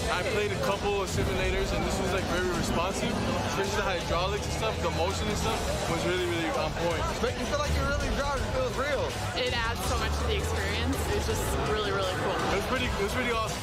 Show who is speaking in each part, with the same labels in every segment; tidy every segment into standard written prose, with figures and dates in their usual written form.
Speaker 1: I played a couple of simulators, and this was like very responsive, especially the hydraulics and stuff, the motion and stuff was really, really on point.
Speaker 2: Make you feel like you're really driving, it feels real.
Speaker 3: It adds so much to the experience. It's just really, really cool.
Speaker 1: It was pretty awesome.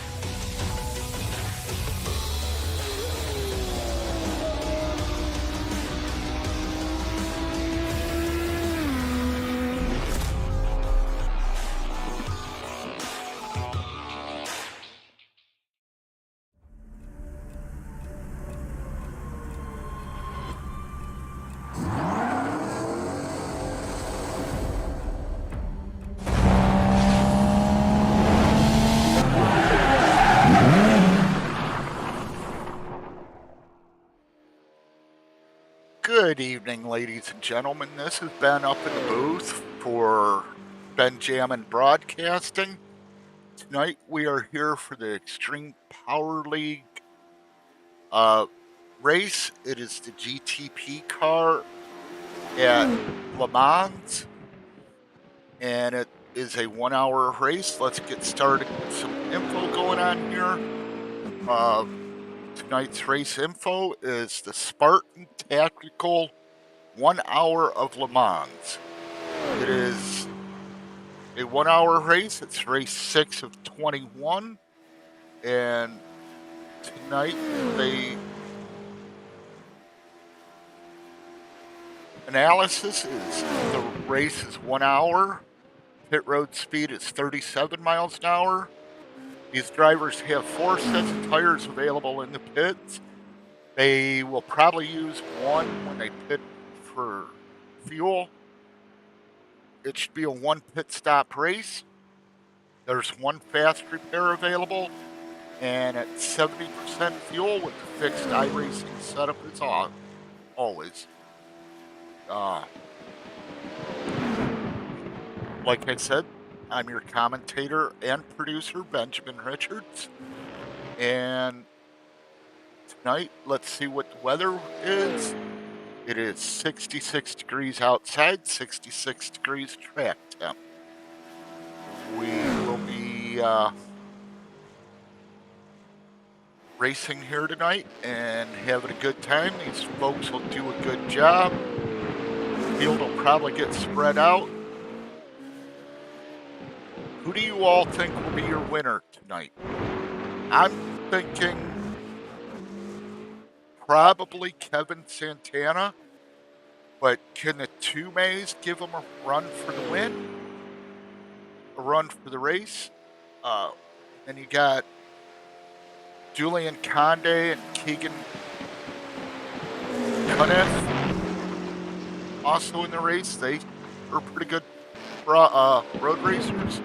Speaker 4: Good evening, ladies and gentlemen. This has Ben up in the booth for Ben Jammin Broadcasting. Tonight we are here for the Extreme Power League race. It is the GTP car at LeMans, and it is a 1 hour race. Let's get started with some info going on here. Tonight's race info is the Spartan Tactical 1 hour of Le Mans. It is a 1 hour race. It's race 6 of 21. And tonight the analysis is the race is 1 hour. Pit road speed is 37 miles an hour. These drivers have 4 sets of tires available in the pits. They will probably use one when they pit for fuel. It should be a 1 pit stop race. There's 1 fast repair available, and at 70% fuel with the fixed iRacing setup as always. Like I said, I'm your commentator and producer, Benjamin Richards. And tonight, let's see what the weather is. It is 66 degrees outside, 66 degrees track temp. We will be racing here tonight and having a good time. These folks will do a good job. The field will probably get spread out. Who do you all think will be your winner tonight? I'm thinking probably Kevin Santana, but can the two Mays give him a run for the win? A run for the race? Then you got Julian Conde and Keegan Cuniff also in the race. They are pretty good road racers.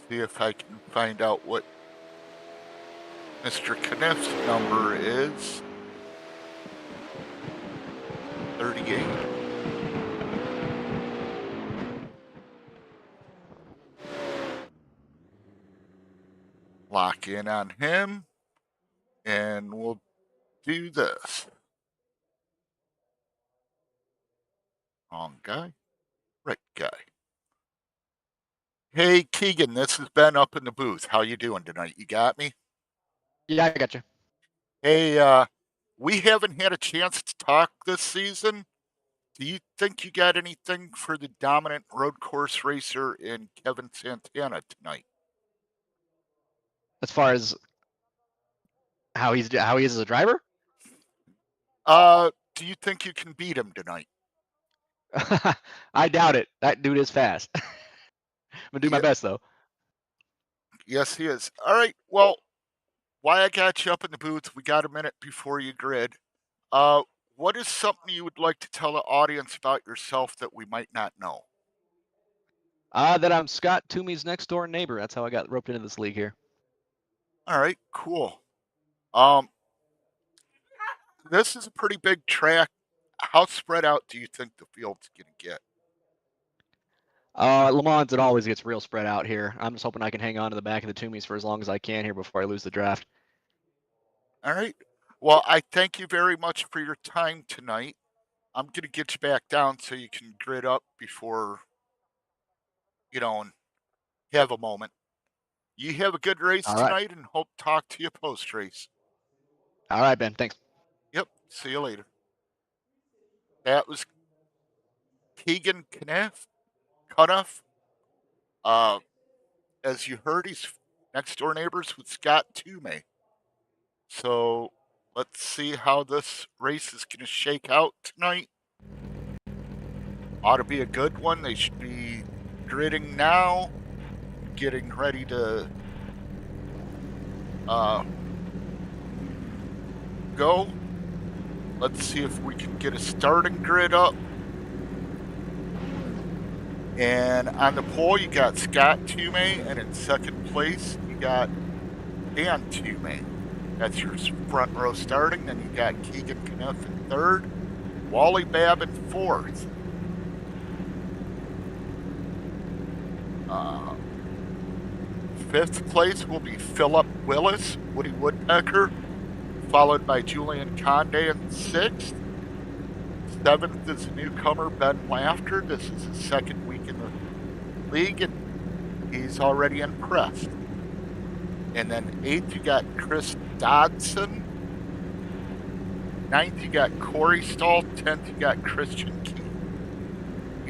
Speaker 4: See if I can find out what Mr. Kniff's number is. 38. Lock in on him, and we'll do this. Wrong guy, right guy. Hey, Keegan, this has Ben up in the booth. How you doing tonight? You got me?
Speaker 5: Yeah, I got you.
Speaker 4: Hey, we haven't had a chance to talk this season. Do you think you got anything for the dominant road course racer in Kevin Santana tonight?
Speaker 5: As far as how he is as a driver?
Speaker 4: Do you think you can beat him tonight?
Speaker 5: I doubt it. That dude is fast. I'm gonna do my best though.
Speaker 4: Yes, he is. All right. Well, why I got you up in the booth, we got a minute before you grid. What is something you would like to tell the audience about yourself that we might not know?
Speaker 5: That I'm Scott Toomey's next door neighbor. That's how I got roped into this league here.
Speaker 4: All right, cool. This is a pretty big track. How spread out do you think the field's going to get?
Speaker 5: Le Mans, it always gets real spread out here. I'm just hoping I can hang on to the back of the Toomeys for as long as I can here before I lose the draft.
Speaker 4: All right. Well, I thank you very much for your time tonight. I'm going to get you back down so you can grid up before, and have a moment. You have a good race
Speaker 5: All right.
Speaker 4: tonight and hope to talk to you post-race.
Speaker 5: All right, Ben. Thanks.
Speaker 4: Yep, see you later. That was Keegan Cunoff. As you heard, he's next door neighbors with Scott Toomey. So let's see how this race is going to shake out tonight. Ought to be a good one. They should be gridding now, getting ready to go. Let's see if we can get a starting grid up. And on the pole, you got Scott Toomey, and in second place, you got Dan Toomey. That's your front row starting. Then you got Keegan Knuff in third, Wally Babb in fourth. Fifth place will be Philip Willis, Woody Woodpecker, followed by Julian Conde in sixth. Seventh is a newcomer, Ben Laughter. This is his second week in the league, and he's already impressed. And then eighth, you got Chris Dodson. Ninth, you got Corey Stahl. 10th, you got Christian Key.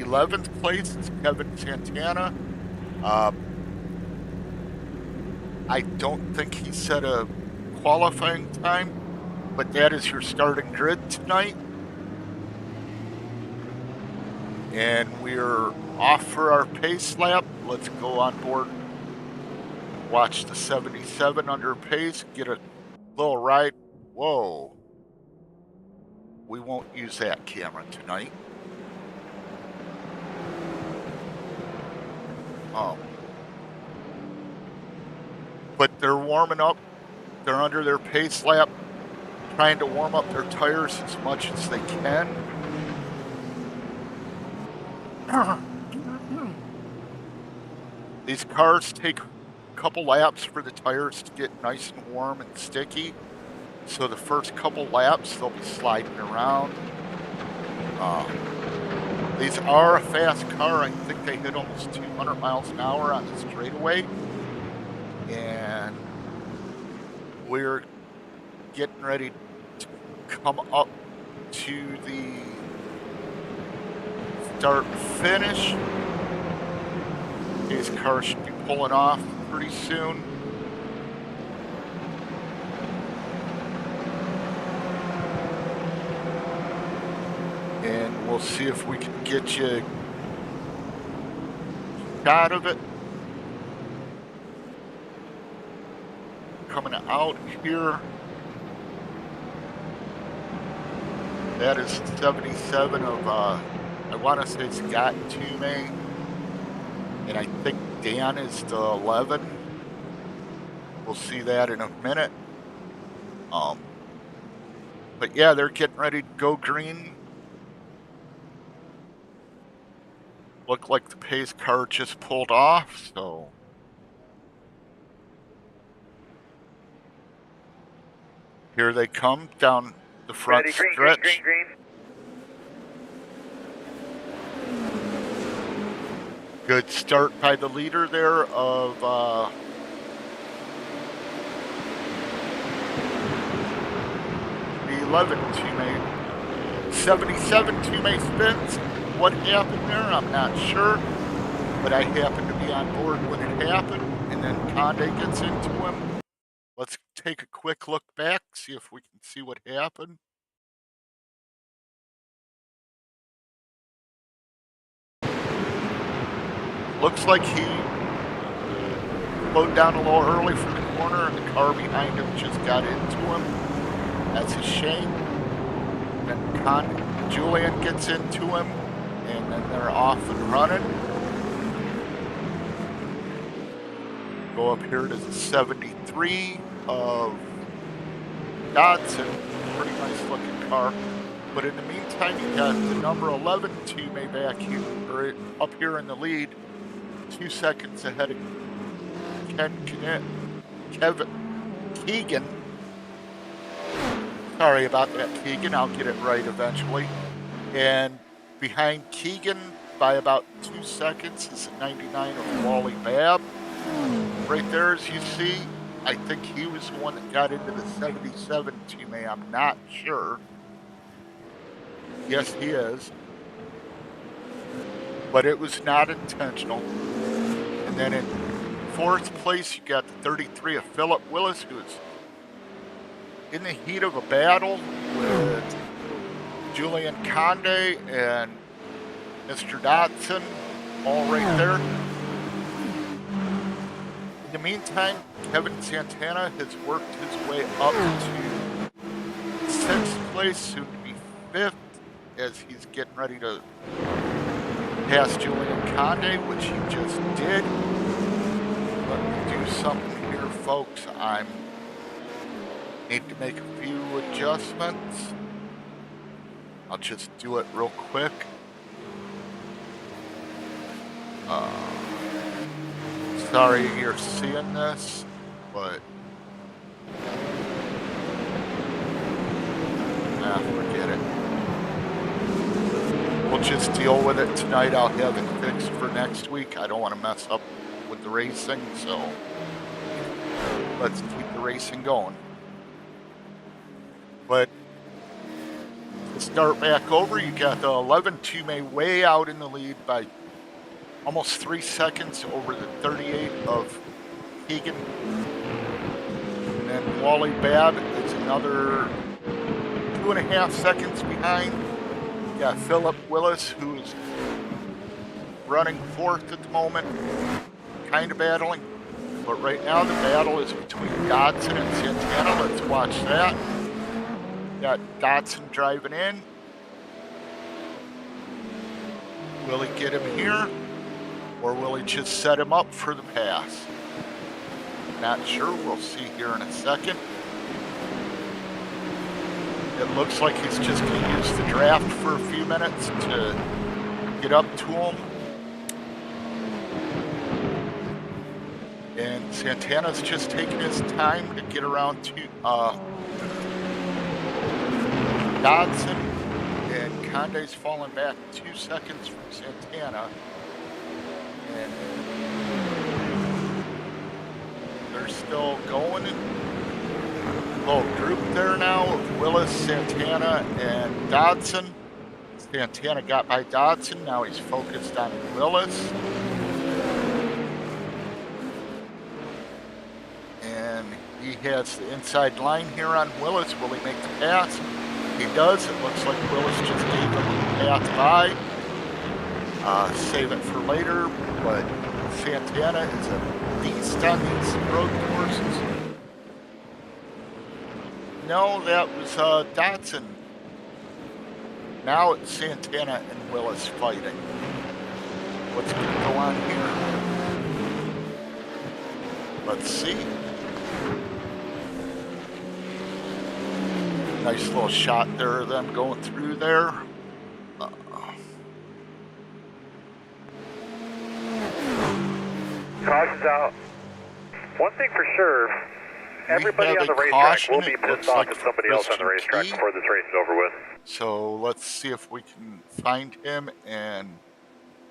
Speaker 4: 11th place is Kevin Santana. I don't think he set a qualifying time, but that is your starting grid tonight. And we're off for our pace lap. Let's go on board, watch the 77 under pace, get a little ride. Whoa. We won't use that camera tonight. But they're warming up. They're under their pace lap, trying to warm up their tires as much as they can. These cars take a couple laps for the tires to get nice and warm and sticky. So the first couple laps, they'll be sliding around. These are a fast car. I think they hit almost 200 miles an hour on the straightaway. And we're getting ready to come up to the start finish. These cars should be pulling off pretty soon. And we'll see if we can get you a shot of it. Coming out here. That is 77 of, I want to say Scott Toomey. And I think Dan is the 11. We'll see that in a minute. But yeah, they're getting ready to go green. Looked like the pace car just pulled off, so. Here they come down the front stretch. Green. Good start by the leader there of the 11 Toomey. 77 Toomey spins. What happened there, I'm not sure, but I happened to be on board when it happened, and then Conde gets into him. Let's take a quick look back, see if we can see what happened. Looks like he slowed down a little early from the corner, and the car behind him just got into him. That's a shame. Then Julian gets into him, and then they're off and running. Go up here to the 73 of Dodson. Pretty nice looking car. But in the meantime, you got the number 11 Toomey back here, or up here in the lead, 2 seconds ahead of Keegan. Sorry about that, Keegan. I'll get it right eventually. And behind Keegan by about 2 seconds is the 99 of Wally Babb. Right there, as you see, I think he was the one that got into the 77 2-may. I'm not sure. Yes, he is. But it was not intentional. And then in fourth place, you got the 33 of Philip Willis, who is in the heat of a battle with Julian Conde and Mr. Dodson, all right there. In the meantime, Kevin Santana has worked his way up to 6th place, soon to be 5th, as he's getting ready to pass Julian Conde, which he just did. Let me do something here, folks. I need to make a few adjustments. I'll just do it real quick. Sorry you're seeing this, but forget it. We'll just deal with it tonight. I'll have it fixed for next week. I don't want to mess up with the racing, so let's keep the racing going. But to start back over, you got the 11 2-may way out in the lead by almost 3 seconds over the 38 of Keegan. And then Wally Babb is another 2.5 seconds behind. You got Philip Willis, who is running 4th at the moment, kind of battling. But right now the battle is between Dodson and Santana. Let's watch that. Got Dodson driving in. Will he get him here? Or will he just set him up for the pass? Not sure. We'll see here in a second. It looks like he's just going to use the draft for a few minutes to get up to him. And Santana's just taking his time to get around to Dodson. And Conde's falling back 2 seconds from Santana. And they're still going. Little group there now of Willis, Santana, and Dodson. Santana got by Dodson. Now he's focused on Willis. And he has the inside line here on Willis. Will he make the pass? He does. It looks like Willis just gave him a pass by. Save it for later, but Santana is a beast on these road courses. No, that was Dodson. Now it's Santana and Willis fighting. What's going to go on here? Let's see. Nice little shot there of them going through there.
Speaker 6: Caution's out. One thing for sure, everybody on the racetrack will be pissed off at somebody else on the racetrack before this race is over with.
Speaker 4: So let's see if we can find him and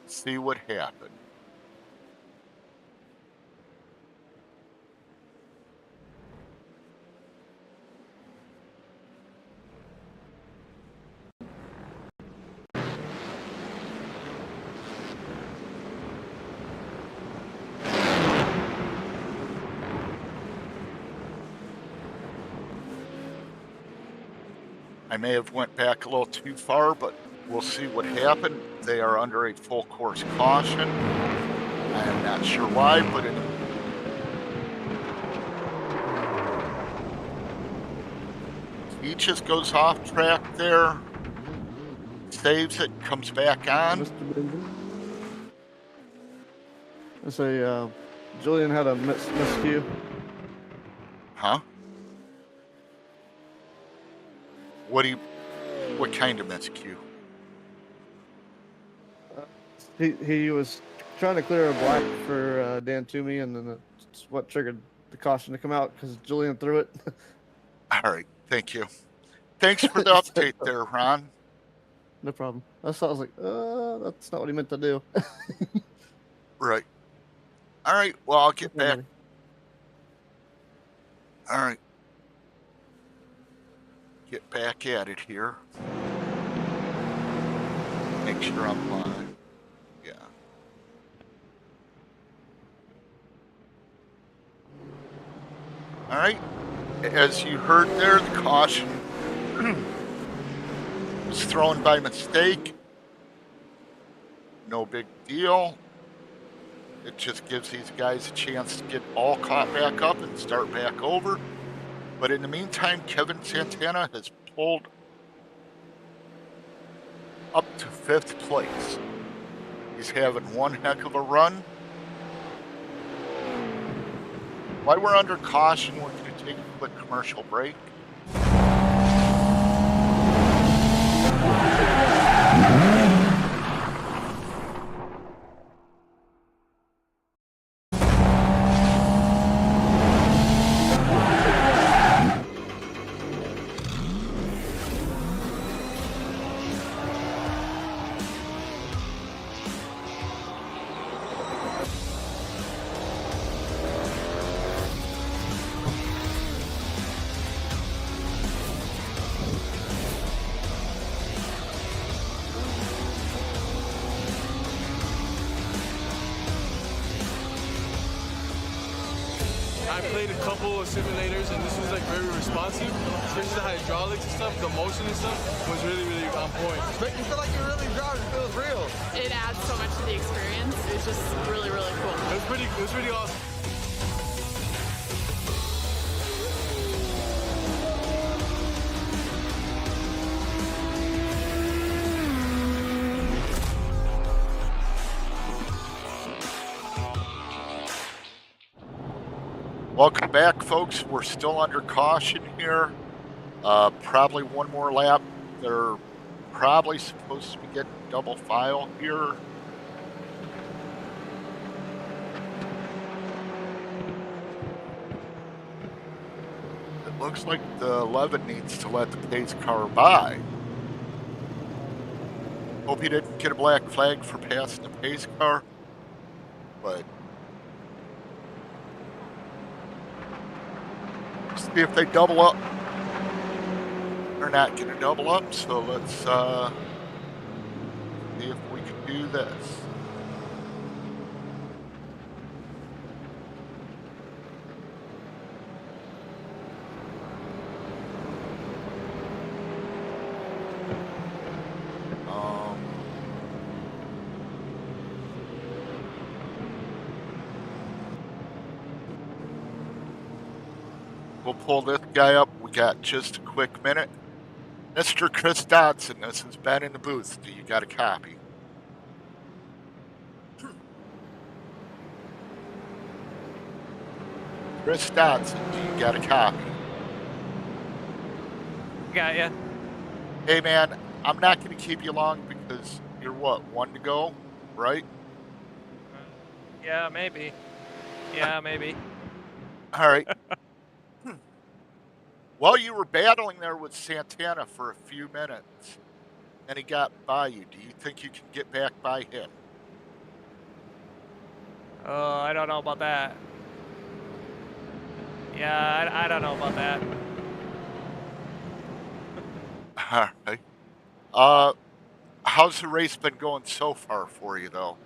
Speaker 4: see what happened. I may have went back a little too far, but we'll see what happened. They are under a full course caution. I am not sure why, but he just goes off track there, saves it, comes back on.
Speaker 2: Mr. Benjamin. I say, Julian had a miscue.
Speaker 4: Huh? What kind of miscue?
Speaker 2: He was trying to clear a black for Dan Toomey, and then that's what triggered the caution to come out because Julian threw it.
Speaker 4: All right, thank you. Thanks for the update there, Ron.
Speaker 2: No problem. I was like, that's not what he meant to do.
Speaker 4: Right. All right. Well, I'll get
Speaker 2: Okay,
Speaker 4: back.
Speaker 2: buddy.
Speaker 4: All right. Get back at it here. Make sure I'm live. Yeah. All right. As you heard there, the caution was thrown by mistake. No big deal. It just gives these guys a chance to get all caught back up and start back over. But in the meantime, Kevin Santana has pulled up to 5th place. He's having one heck of a run. While we're under caution, we're going to take a quick commercial break.
Speaker 1: I played a couple of simulators and this was like very responsive, especially the hydraulics and stuff, the motion and stuff was really, really on point.
Speaker 7: Make you feel like you're really driving, it feels real.
Speaker 3: It adds so much to the experience. It's just really, really cool.
Speaker 1: It was pretty awesome.
Speaker 4: Welcome back, folks. We're still under caution here. Probably one more lap. They're probably supposed to be getting double file here. It looks like the 11 needs to let the pace car by. Hope he didn't get a black flag for passing the pace car, but see if they double up. They're not going to double up, so let's see if we can do this. We'll pull this guy up. We got just a quick minute. Mr. Chris Dodson, this has been in the booth. Do you got a copy? Chris Dodson, do you got a copy?
Speaker 8: Got ya.
Speaker 4: Hey man, I'm not going to keep you long because you're what, 1 to go, right?
Speaker 8: Yeah, maybe. Yeah, maybe.
Speaker 4: All right. Well, you were battling there with Santana for a few minutes, and he got by you. Do you think you can get back by him?
Speaker 8: Oh, I don't know about that. Yeah, I don't know about that.
Speaker 4: All right. How's the race been going so far for you, though?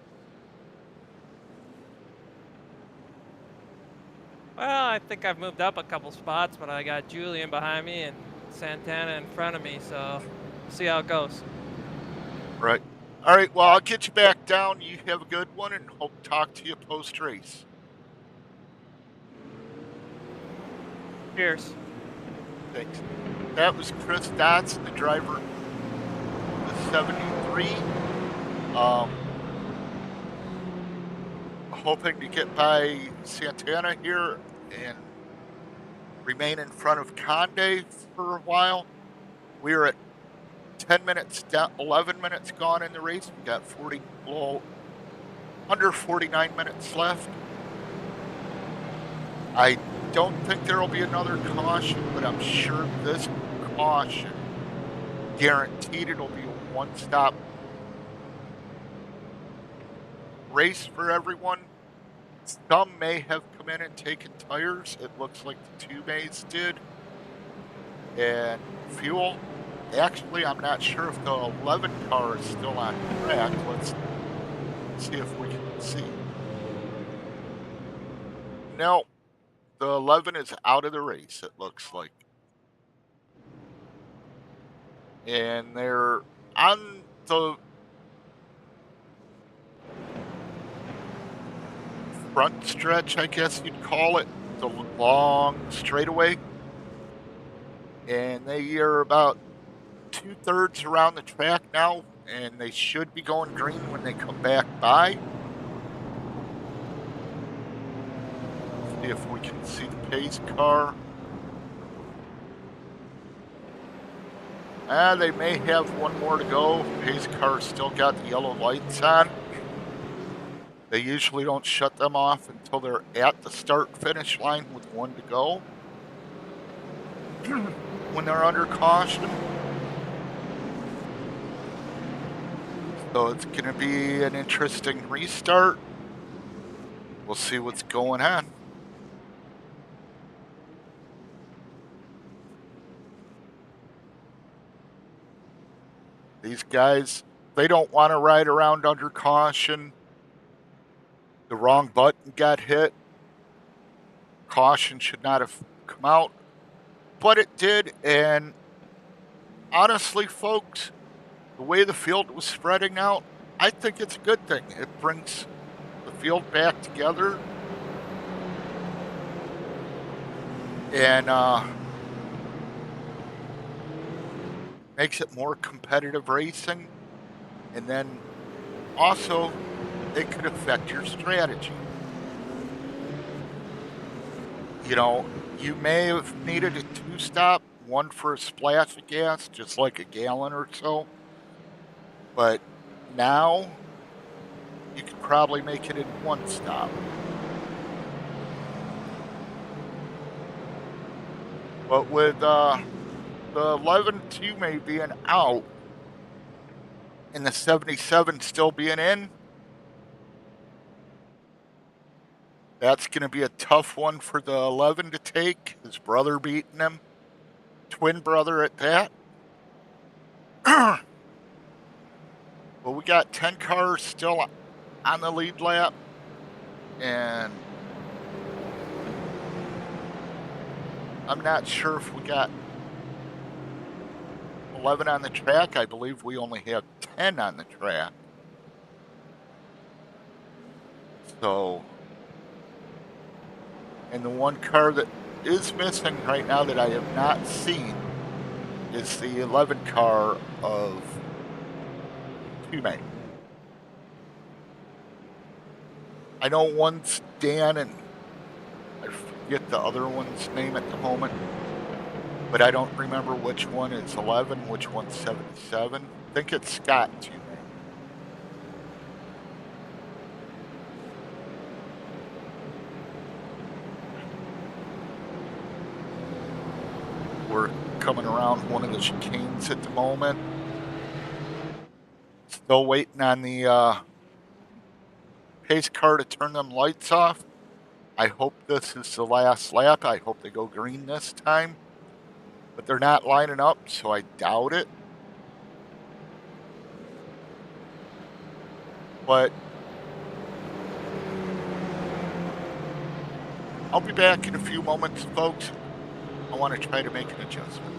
Speaker 8: Well, I think I've moved up a couple spots, but I got Julian behind me and Santana in front of me, so see how it goes.
Speaker 4: Right. All right, well, I'll get you back down. You have a good one, and hope to talk to you post-race.
Speaker 8: Cheers.
Speaker 4: Thanks. That was Chris Dodson, the driver of the 73. Hoping to get by Santana here and remain in front of Conde for a while. We are at 10 minutes down, 11 minutes gone in the race. We got under 49 minutes left. I don't think there will be another caution, but I'm sure this caution guaranteed it'll be one-stop race for everyone. Some may have come in and taken tires. It looks like the 2 mays did. And fuel. Actually, I'm not sure if the 11 car is still on track. Let's see if we can see. No, the 11 is out of the race, it looks like. And they're on the front stretch, I guess you'd call it, the long straightaway. And they are about 2/3 around the track now, and they should be going green when they come back by. See if we can see the pace car. They may have one more to go. Pace car's still got the yellow lights on. They usually don't shut them off until they're at the start-finish line with one to go. When they're under caution. So it's going to be an interesting restart. We'll see what's going on. These guys, they don't want to ride around under caution. The wrong button got hit. Caution should not have come out, but it did. And honestly, folks, the way the field was spreading out, I think it's a good thing. It brings the field back together. And makes it more competitive racing. And then also, it could affect your strategy. You know, you may have needed a 2-stop, one for a splash of gas, just like a gallon or so. But now, you could probably make it in 1 stop. But with the 11-2 may being out, and the 77 still being in, that's going to be a tough one for the 11 to take. His brother beating him. Twin brother at that. Well, we got 10 cars still on the lead lap. And I'm not sure if we got 11 on the track. I believe we only have 10 on the track. So, and the one car that is missing right now that I have not seen is the 11 car of 2 May. I know one's Dan and I forget the other one's name at the moment, but I don't remember which one is 11, which one's 77. I think it's Scott 2 May. We're coming around one of the chicanes at the moment. Still waiting on the pace car to turn them lights off. I hope this is the last lap. I hope they go green this time. But they're not lining up, so I doubt it. But I'll be back in a few moments, folks. I want to try to make an adjustment.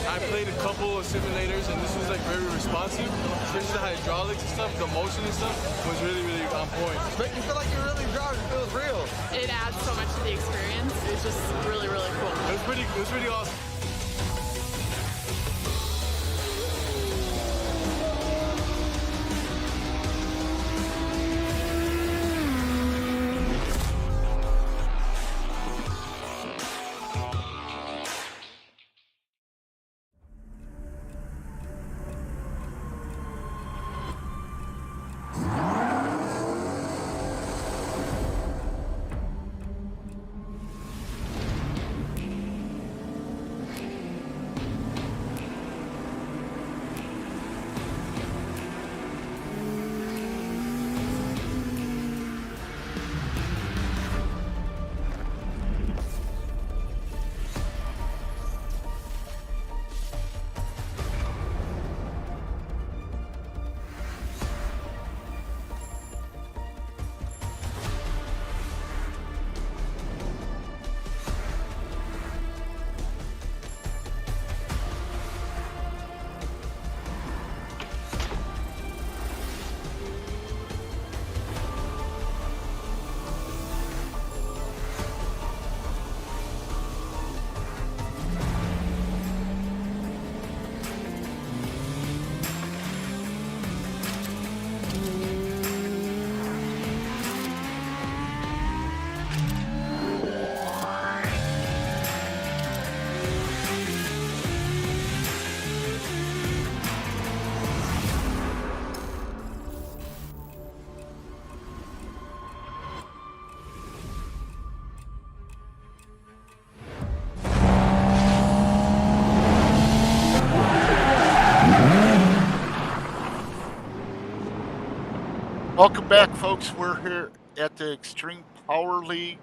Speaker 1: I played a couple of simulators and this was like very responsive, especially the hydraulics and stuff, the motion and stuff was really, really on point.
Speaker 7: Make you feel like you're really driving, it feels real.
Speaker 3: It adds so much to the experience. It's just really, really cool.
Speaker 1: It was pretty awesome.
Speaker 4: Welcome back, folks. We're here at the Extreme Power League.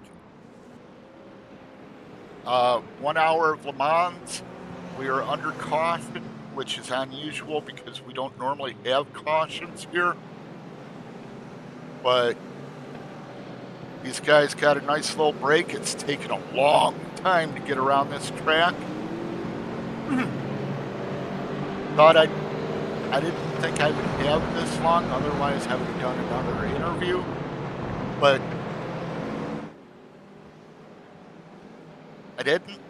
Speaker 4: 1 hour of Le Mans. We are under caution, which is unusual because we don't normally have cautions here. But these guys got a nice little break. It's taken a long time to get around this track. Thought I didn't think I would have this long, otherwise I would have done another interview. But I didn't.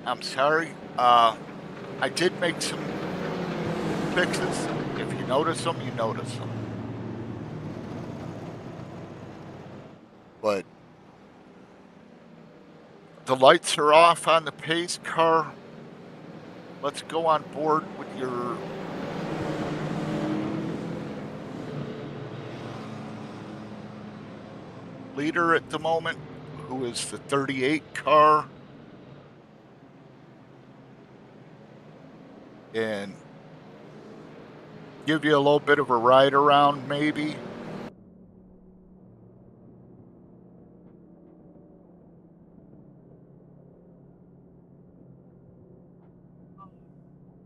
Speaker 4: I'm sorry. I did make some fixes. If you notice them, you notice them. But the lights are off on the pace car. Let's go on board with your leader at the moment, who is the 38 car. And give you a little bit of a ride around, maybe.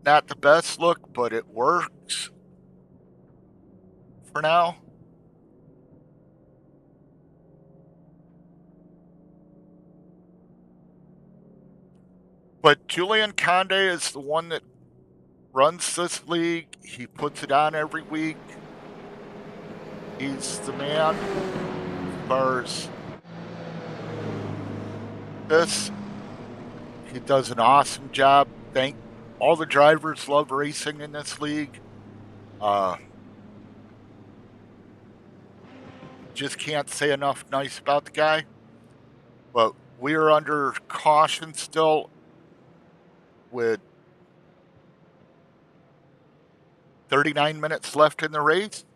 Speaker 4: Not the best look, but it works for now. But Julian Conde is the one that runs this league. He puts it on every week. He's the man as far as this. He does an awesome job. All the drivers love racing in this league. Just can't say enough nice about the guy. But we are under caution still with 39 minutes left in the race.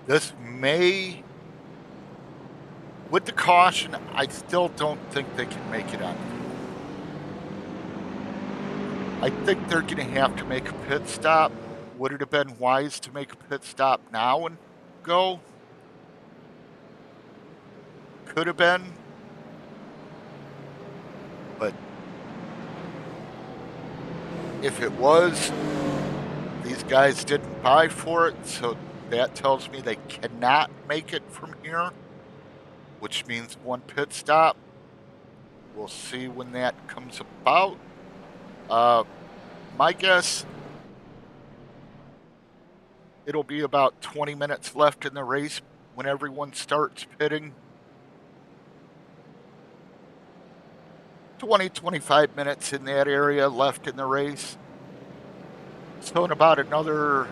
Speaker 4: This may, with the caution, I still don't think they can make it on. I think they're going to have to make a pit stop. Would it have been wise to make a pit stop now and go? Could have been. But if it was, these guys didn't buy for it, so that tells me they cannot make it from here, which means one pit stop. We'll see when that comes about. My guess, it'll be about 20 minutes left in the race when everyone starts pitting. 20-25 minutes in that area left in the race. So in about another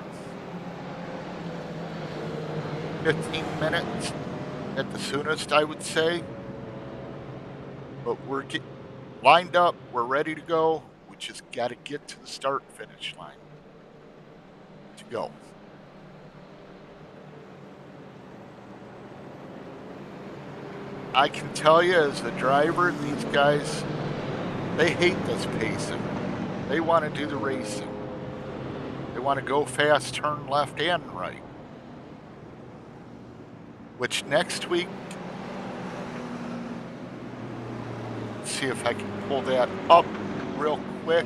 Speaker 4: 15 minutes at the soonest, I would say. But we're lined up, we're ready to go. We just got to get to the start-finish line to go. I can tell you as a driver, these guys, they hate this pacing. They want to do the racing. They want to go fast, turn left and right. Which next week, let's see if I can pull that up real quick.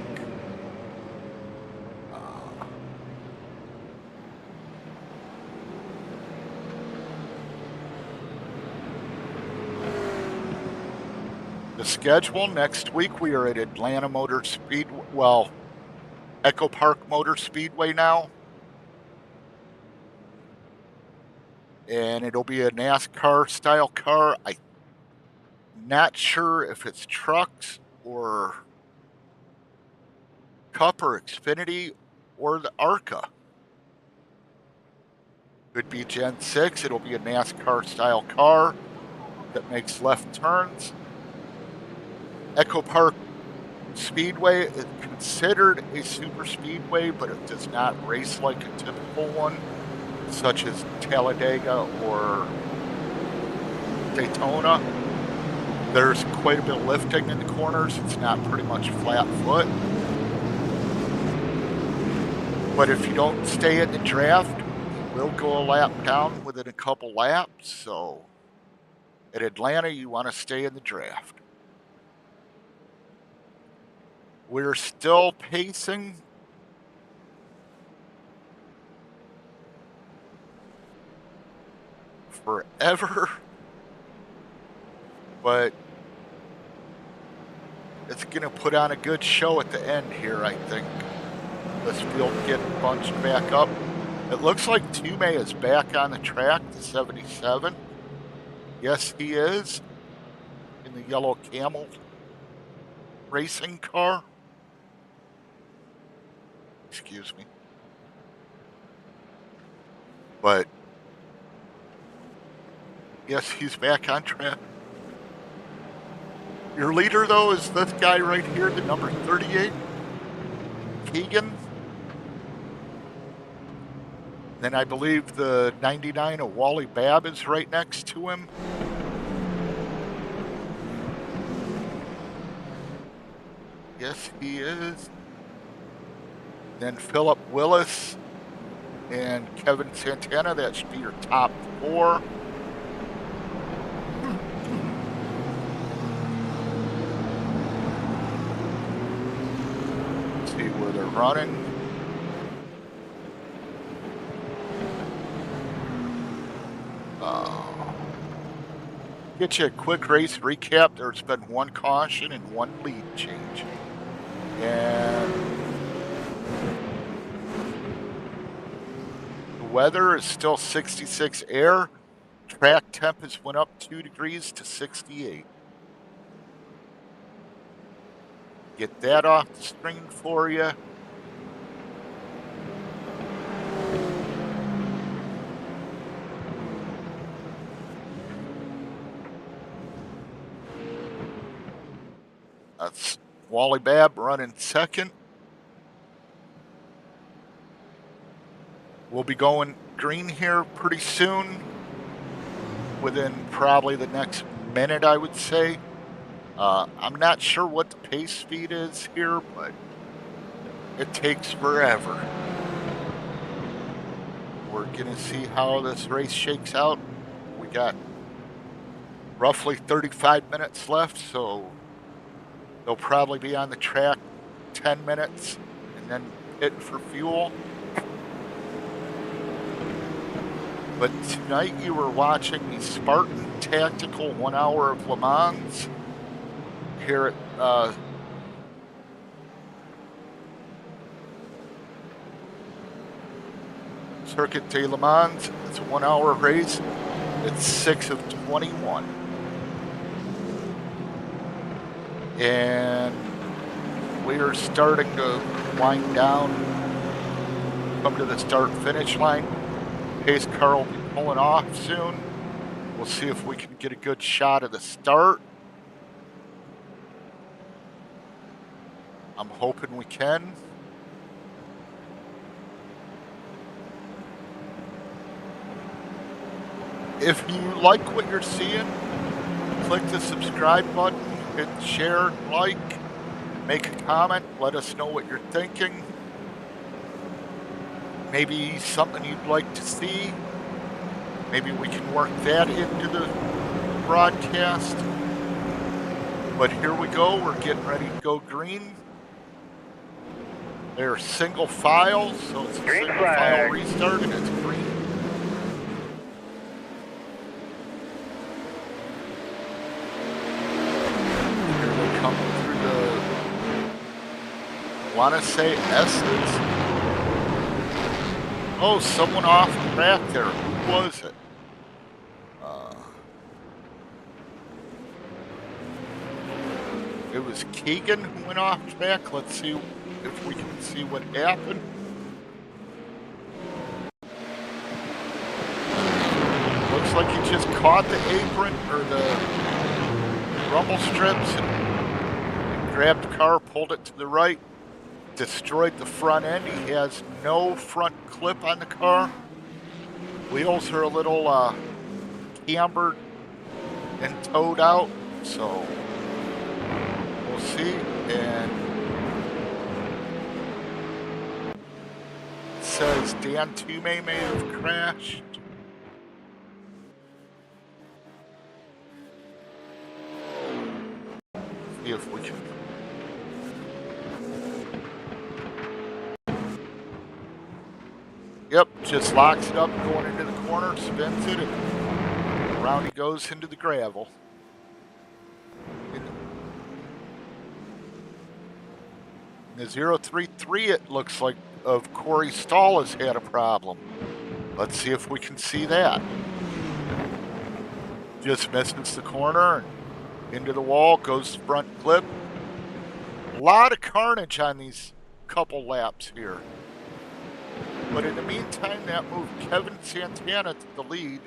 Speaker 4: The schedule next week, we are at Atlanta Motor Speedway, well, Echo Park Motor Speedway now. And it'll be a NASCAR style car. I'm not sure if it's trucks or Cup or Xfinity or the ARCA. Could be Gen 6. It'll be a NASCAR style car that makes left turns. Echo Park Speedway is considered a super speedway, but it does not race like a typical one, such as Talladega or Daytona. There's quite a bit of lifting in the corners. It's not pretty much flat foot. But if you don't stay in the draft, will go a lap down within a couple laps, so at Atlanta, you want to stay in the draft. We're still pacing. Forever, but it's going to put on a good show at the end here, I think. This field getting bunched back up. It looks like Tume is back on the track, the 77. Yes, he is, in the yellow Camel racing car. Excuse me. But yes, he's back on track. Your leader, though, is this guy right here, the number 38, Keegan. Then I believe the 99 of Wally Babb is right next to him. Yes, he is. Then Philip Willis and Kevin Santana, that should be your top 4. See where they're running. Get you a quick race recap. There's been 1 caution and 1 lead change. And the weather is still 66 air. Track temp has went up 2 degrees to 68. Get that off the screen for you. That's Wally Babb running second. We'll be going green here pretty soon. Within probably the next minute, I would say. I'm not sure what the pace speed is here, but it takes forever. We're going to see how this race shakes out. We got roughly 35 minutes left, so they'll probably be on the track 10 minutes and then hit for fuel. But tonight you were watching the Spartan Tactical 1 hour of Le Mans here at Circuit de Le Mans. It's a 1 hour race. It's 6 of 21. And we are starting to wind down, come to the start finish line. Pace car will be pulling off soon. We'll see if we can get a good shot of the start. I'm hoping we can. If you like what you're seeing, click the subscribe button, hit share, like, make a comment, let us know what you're thinking. Maybe something you'd like to see. Maybe we can work that into the broadcast. But here we go. We're getting ready to go green. They're single file, so it's a
Speaker 6: Green
Speaker 4: single
Speaker 6: flag.
Speaker 4: file restart and it's green. Here they come through the, I want to say S's. Oh, someone off the track there. Who was it? It was Keegan who went off track. Let's see if we can see what happened. Looks like he just caught the apron or the rumble strips and grabbed the car, pulled it to the right. Destroyed the front end. He has no front clip on the car. Wheels are a little cambered and towed out, so we'll see. And says Dan Tume may have crashed. See if we can. Yep, just locks it up going into the corner, spins it, and around he goes into the gravel. In the 033, it looks like of Corey Stahl has had a problem. Let's see if we can see that. Just misses the corner and into the wall, goes front clip. A lot of carnage on these couple laps here. But in the meantime, that moved Kevin Santana to the lead,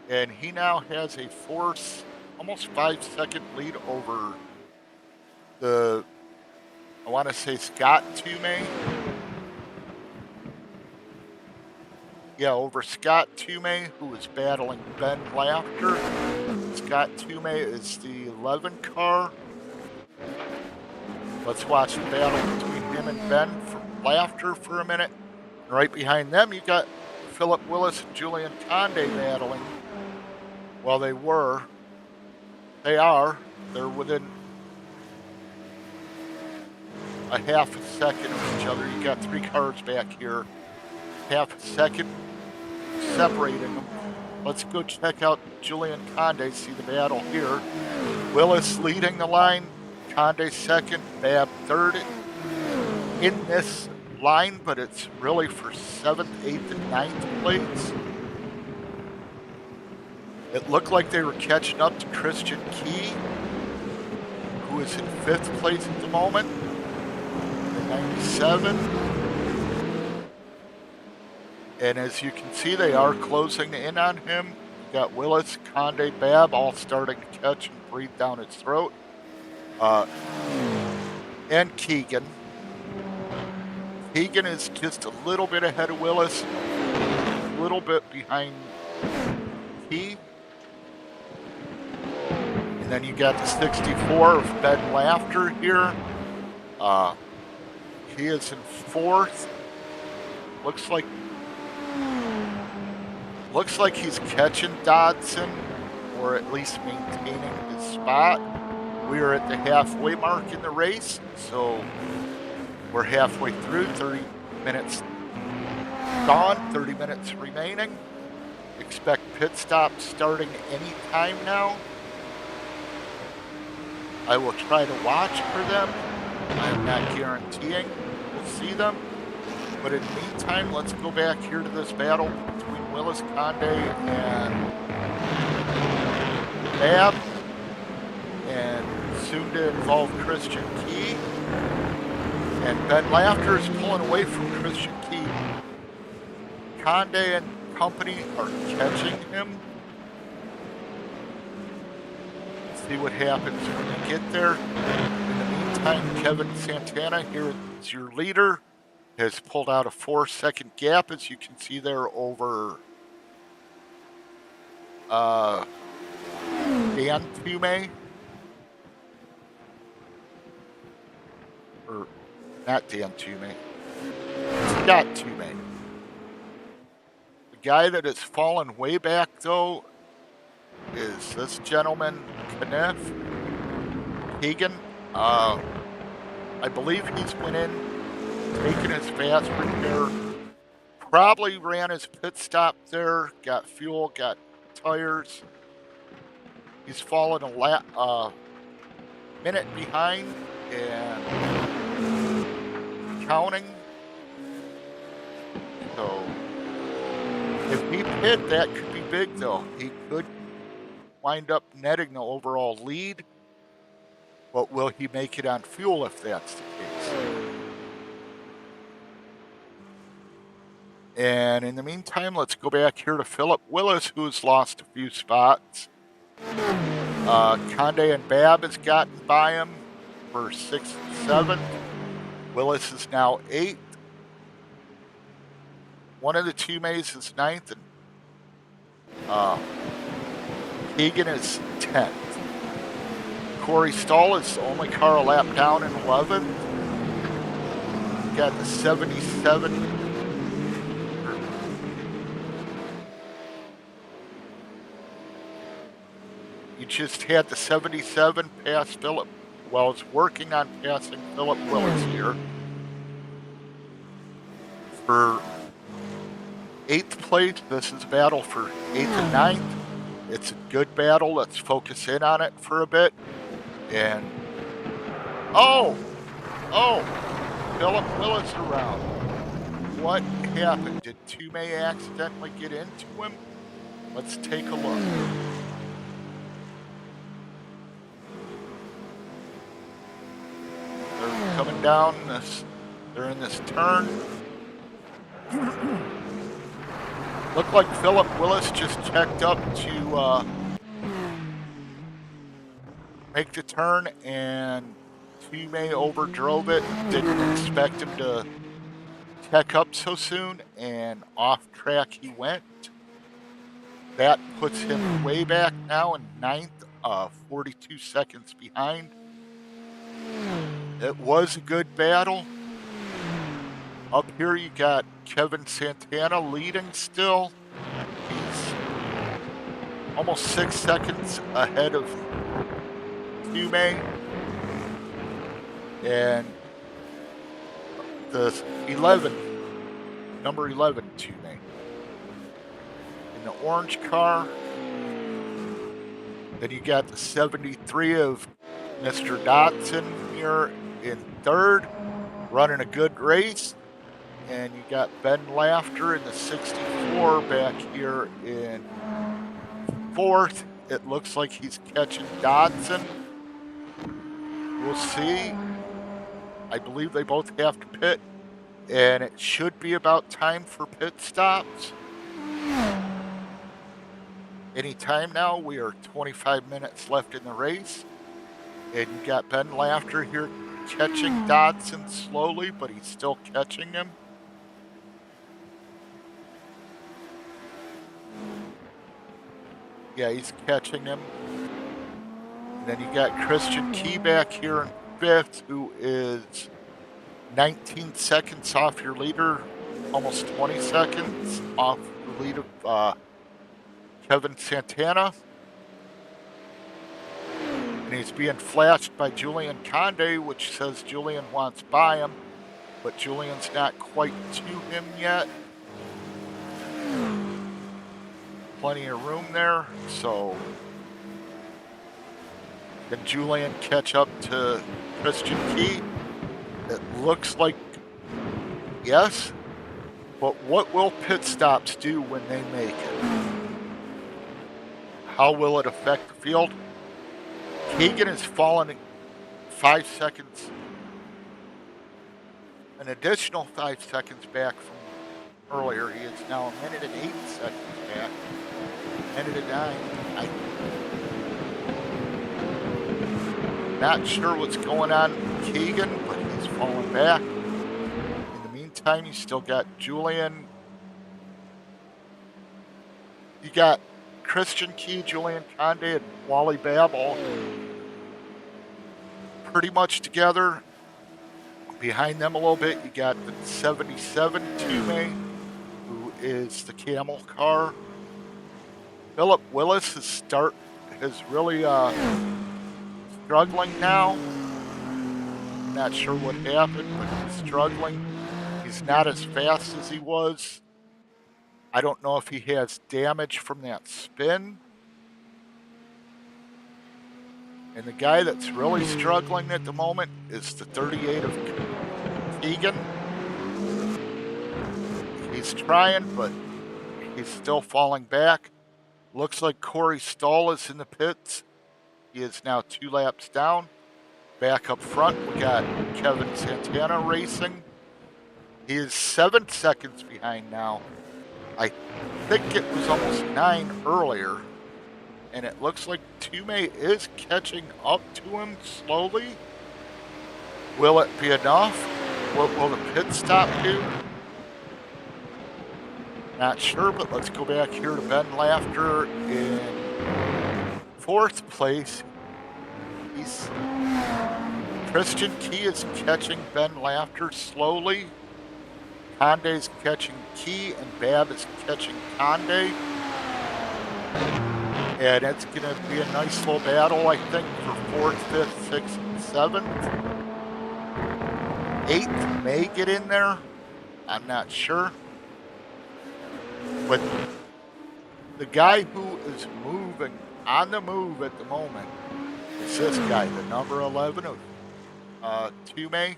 Speaker 4: and he now has a almost 5-second lead over the, I want to say Scott Tume. Yeah, over Scott Tume, who is battling Ben Laughter. Scott Tume is the 11 car. Let's watch the battle between him and Ben Laughter for a minute. Right behind them, you got Philip Willis and Julian Conde battling. Well, they are. They're within a half a second of each other. You got 3 cars back here. Half a second separating them. Let's go check out Julian Conde, see the battle here. Willis leading the line. Conde second, Bab third in this line, but it's really for 7th, 8th, and 9th plates. It looked like they were catching up to Christian Key, who is in 5th place at the moment, in 97. And as you can see, they are closing in on him. You got Willis, Conde, Bab all starting to catch and breathe down his throat. And Keegan. Keegan is just a little bit ahead of Willis, a little bit behind Key. And then you got the 64 of Ben Laughter here. He is in 4th. Looks like he's catching Dodson, or at least maintaining his spot. We are at the halfway mark in the race, so we're halfway through, 30 minutes gone, 30 minutes remaining. Expect pit stops starting any time now. I will try to watch for them. I am not guaranteeing we'll see them. But in the meantime, let's go back here to this battle between Willis Conde and Bab, and soon to involve Christian Key. And Ben Laughter is pulling away from Christian Key. Conde and company are catching him. Let's see what happens when they get there. In the meantime, Kevin Santana, here is your leader, has pulled out a 4-second gap, as you can see there, over Dan Tume. Or not Dan Tume. Scott Tume. The guy that has fallen way back, though, is this gentleman, Kenneth Hagan. I believe he's went in, taken his fast repair, probably ran his pit stop there, got fuel, got tires. He's fallen a minute behind and counting. So if he pit, that could be big, though. He could wind up netting the overall lead, but will he make it on fuel if that's the case? And in the meantime, let's go back here to Philip Willis, who's lost a few spots. Conde and Bab has gotten by him for 6th and 7th. Willis is now 8th. One of the Tumes is 9th, and Keegan is 10th. Corey Stahl is the only car a lap down in 11th. Got the 77 You just had the 77 pass Philip. Well, it's working on passing Philip Willis here. For 8th place, this is a battle for 8th and 9th. It's a good battle. Let's focus in on it for a bit. And, oh, Philip Willis around. What happened? Did Toomey accidentally get into him? Let's take a look. They're coming down this, they're in this turn. Looked like Philip Willis just checked up to make the turn, and Toomey overdrove it. Didn't expect him to check up so soon, and off track he went. That puts him way back now in 9th, 42 seconds behind. It was a good battle. Up here you got Kevin Santana leading still. He's almost 6 seconds ahead of Toomey. And the number 11 Toomey. In the orange car. Then you got the 73 of Mr. Dotson here in 3rd, running a good race. And you got Ben Laughter in the 64 back here in 4th. It looks like he's catching Dotson. We'll see. I believe they both have to pit, and it should be about time for pit stops. Any time now. We are 25 minutes left in the race. And you got Ben Laughter here catching Dotson slowly, but he's still catching him. Yeah, he's catching him. And then you got Christian Key back here in 5th, who is 19 seconds off your leader, almost 20 seconds off the lead of Kevin Santana. And he's being flashed by Julian Conde, which says Julian wants by him, but Julian's not quite to him yet. Plenty of room there, so can Julian catch up to Christian Key? It looks like yes, but what will pit stops do when they make it? How will it affect the field? Keegan has fallen 5 seconds, an additional 5 seconds back from earlier. He is now 1 minute and 8 seconds back. 1 minute and 9. I'm not sure what's going on with Keegan, but he's falling back. In the meantime, you still got Julian. You got Christian Key, Julian Conde, and Wally Babb all pretty much together. Behind them a little bit, you got the 77 Toomey, who is the camel car. Philip Willis is really struggling now. Not sure what happened, but he's struggling. He's not as fast as he was. I don't know if he has damage from that spin. And the guy that's really struggling at the moment is the 38 of Keegan. He's trying, but he's still falling back. Looks like Corey Stahl is in the pits. He is now 2 laps down. Back up front, we got Kevin Santana racing. He is 7 seconds behind now. I think it was almost 9 earlier. And it looks like Toomey is catching up to him slowly. Will it be enough? What will the pit stop do? Not sure, but let's go back here to Ben Laughter in 4th place. Christian Key is catching Ben Laughter slowly. Conde's catching Key, and Babb is catching Conde. And it's going to be a nice little battle, I think, for 4th, 5th, 6th, and 7th. 8th may get in there. I'm not sure. But the guy who is moving, on the move at the moment, is this guy, the number 11 of Tume.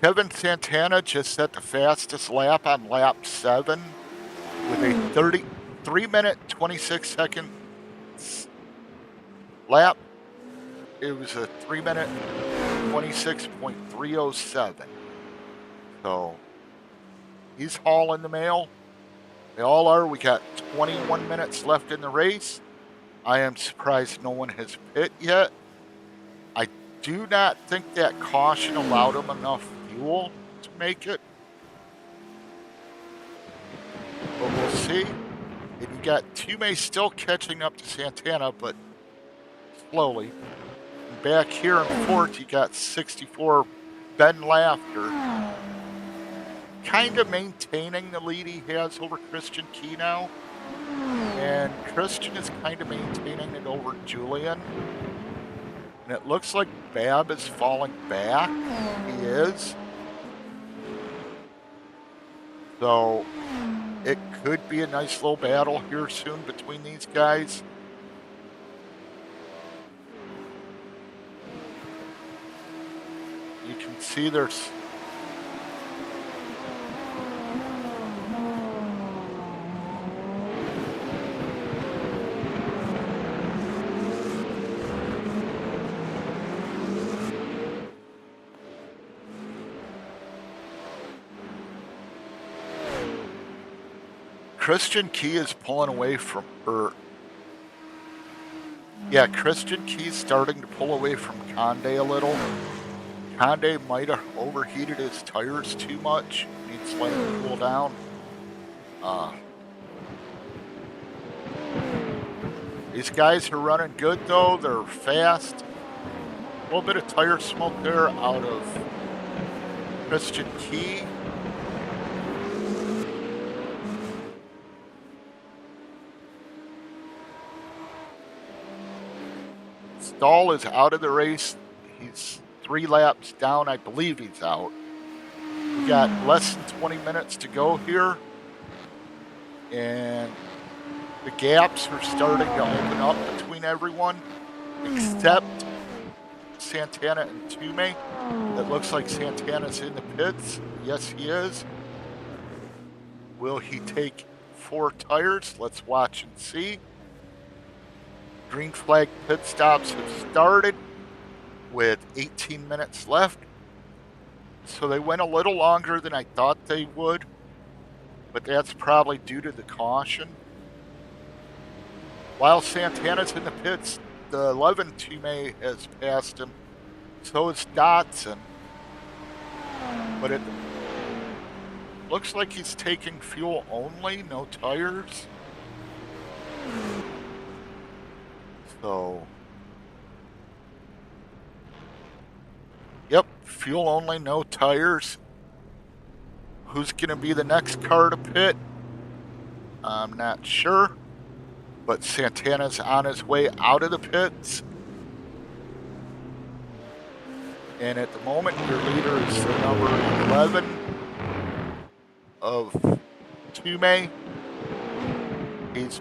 Speaker 4: Kevin Santana just set the fastest lap on lap 7 with a 3-minute, 26-second lap. It was a 3-minute, 26.307. So he's hauling the mail. They all are. We got 21 minutes left in the race. I am surprised no one has pit yet. I do not think that caution allowed him enough fuel to make it. But we'll see. And you got Tume still catching up to Santana, but slowly. And back here in 4th, you got 64 Ben Laughter. Kind of maintaining the lead he has over Christian Key now. And Christian is kind of maintaining it over Julian. And it looks like Bab is falling back. He is. So it could be a nice little battle here soon between these guys. You can see there's Christian Key is pulling away from her. Yeah, Christian Key's starting to pull away from Conde a little. Conde might have overheated his tires too much. Needs to let him cool down. These guys are running good though. They're fast. A little bit of tire smoke there out of Christian Key. Stahl is out of the race. He's 3 laps down. I believe he's out. We got less than 20 minutes to go here. And the gaps are starting to open up between everyone, except Santana and Tume. It looks like Santana's in the pits. Yes, he is. Will he take 4 tires? Let's watch and see. Green flag pit stops have started with 18 minutes left. So they went a little longer than I thought they would, but that's probably due to the caution. While Santana's in the pits, the 11 Tume has passed him. So is Dotson. But it looks like he's taking fuel only, no tires. So, yep, fuel only, no tires. Who's going to be the next car to pit? I'm not sure. But Santana's on his way out of the pits. And at the moment, your leader is the number 11 of Tume. He's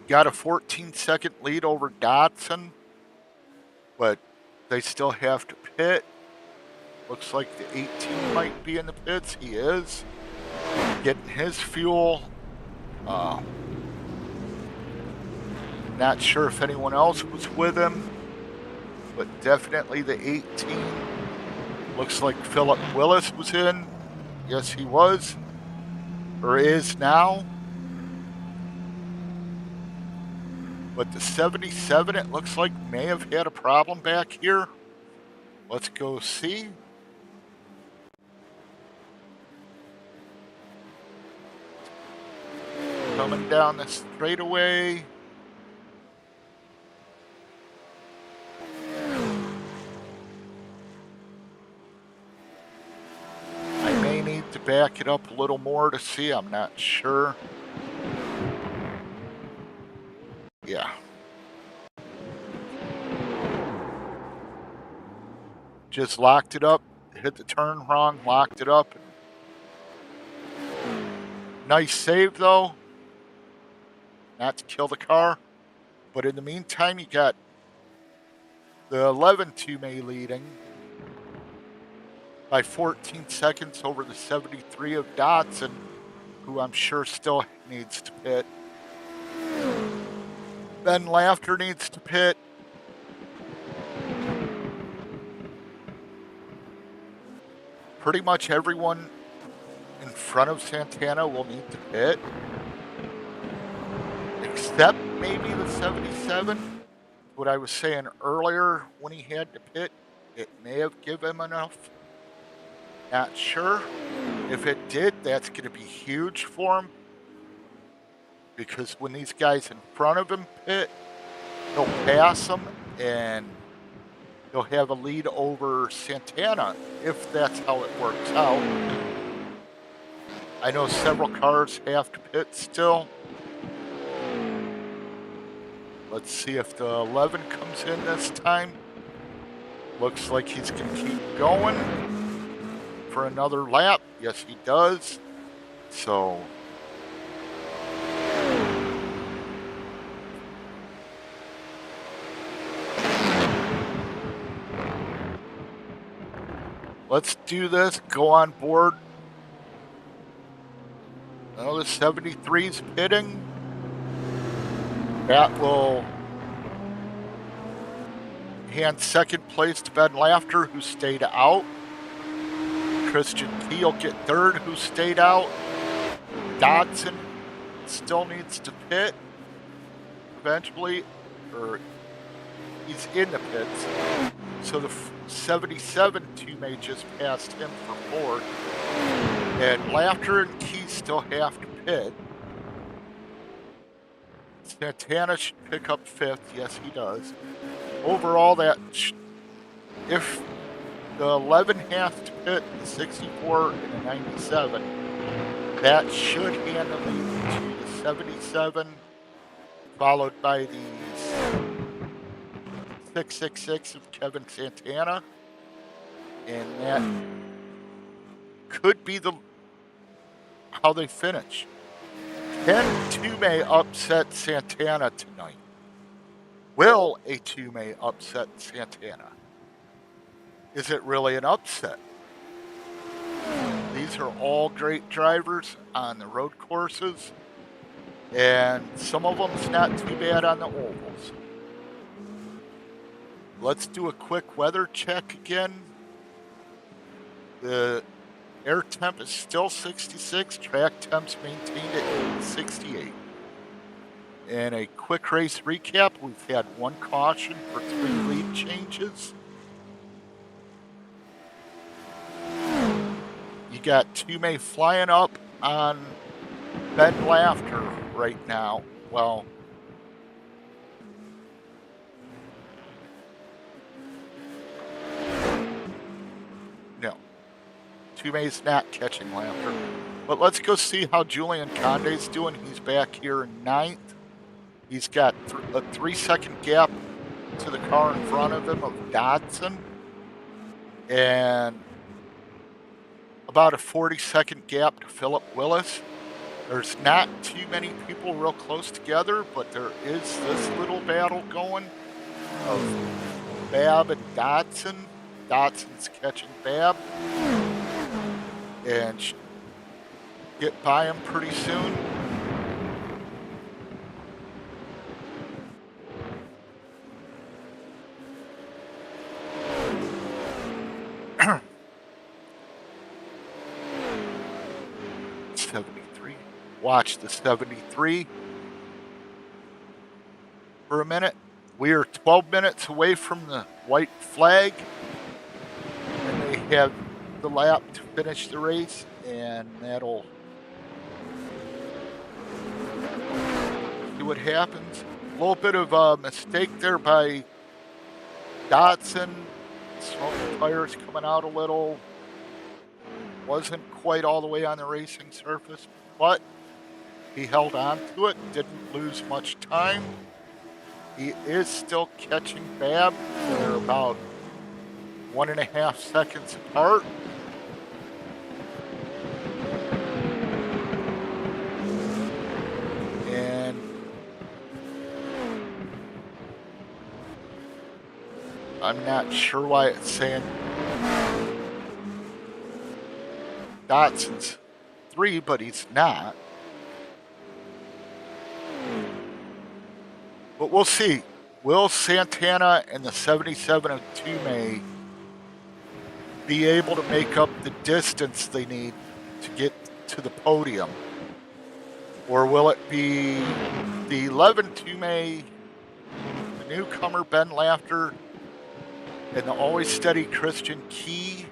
Speaker 4: got a 14-second lead over Dotson, but they still have to pit. Looks like the 18 might be in the pits. He is getting his fuel. Not sure if anyone else was with him, but definitely the 18. Looks like Philip Willis was in. Yes, he was, or is now. But the 77, it looks like, may have had a problem back here. Let's go see. Coming down the straightaway. back it up a little more to see. I'm not sure. Yeah. Just locked it up, hit the turn wrong, locked it up. Nice save though. Not to kill the car. But in the meantime, you got the 11 2-May leading by 14 seconds over the 73 of Dotson, who I'm sure still needs to pit. Ben Laughter needs to pit. Pretty much everyone in front of Santana will need to pit, except maybe the 77. What I was saying earlier, when he had to pit, it may have given him enough. Not sure. If it did, that's going to be huge for him, because when these guys in front of him pit, he'll pass them and he'll have a lead over Santana, if that's how it works out. I know several cars have to pit still. Let's see if the 11 comes in this time. Looks like he's going to keep going for another lap. Yes, he does. So let's do this. Go on board. Oh, the 73's pitting. That will hand second place to Ben Laughter, who stayed out. Christian Key will get third, who stayed out. Dodson still needs to pit eventually, or he's in the pits. So the 77 2-May just passed him for fourth. And Laughter and Key still have to pit. Santana should pick up fifth. Yes, he does. Overall, that if the 11 has to pit, the 64 and the 97, that should hand the lead to the 77, followed by the 666 of Kevin Santana, and that could be how they finish. Can 2-May upset Santana tonight? Will a 2-May upset Santana? Is it really an upset? These are all great drivers on the road courses, and some of them's not too bad on the ovals. Let's do a quick weather check again. The air temp is still 66. Track temps maintained at 68. And a quick race recap. We've had one caution for 3 lead changes. You got 2-May flying up on Ben Laughter right now. Well, no. 2-May's not catching Laughter. But let's go see how Julian Conde's doing. He's back here in 9th. He's got a 3-second gap to the car in front of him of Dodson. And about a 40-second gap to Philip Willis. There's not too many people real close together, but there is this little battle going of Babb and Dodson. Dodson's catching Babb and get by him pretty soon. Watch the 73 for a minute. We are 12 minutes away from the white flag, and they have the lap to finish the race, and that'll see what happens. A little bit of a mistake there by Dodson. Smoke tires coming out a little. wasn't quite all the way on the racing surface, but he held on to it, didn't lose much time. He is still catching Bab. They're about 1.5 seconds apart. And I'm not sure why it's saying Dotson's 3, but he's not. But we'll see. Will Santana and the 77 of Tume be able to make up the distance they need to get to the podium? Or will it be the 11 Tume, the newcomer Ben Laughter, and the always steady Christian Key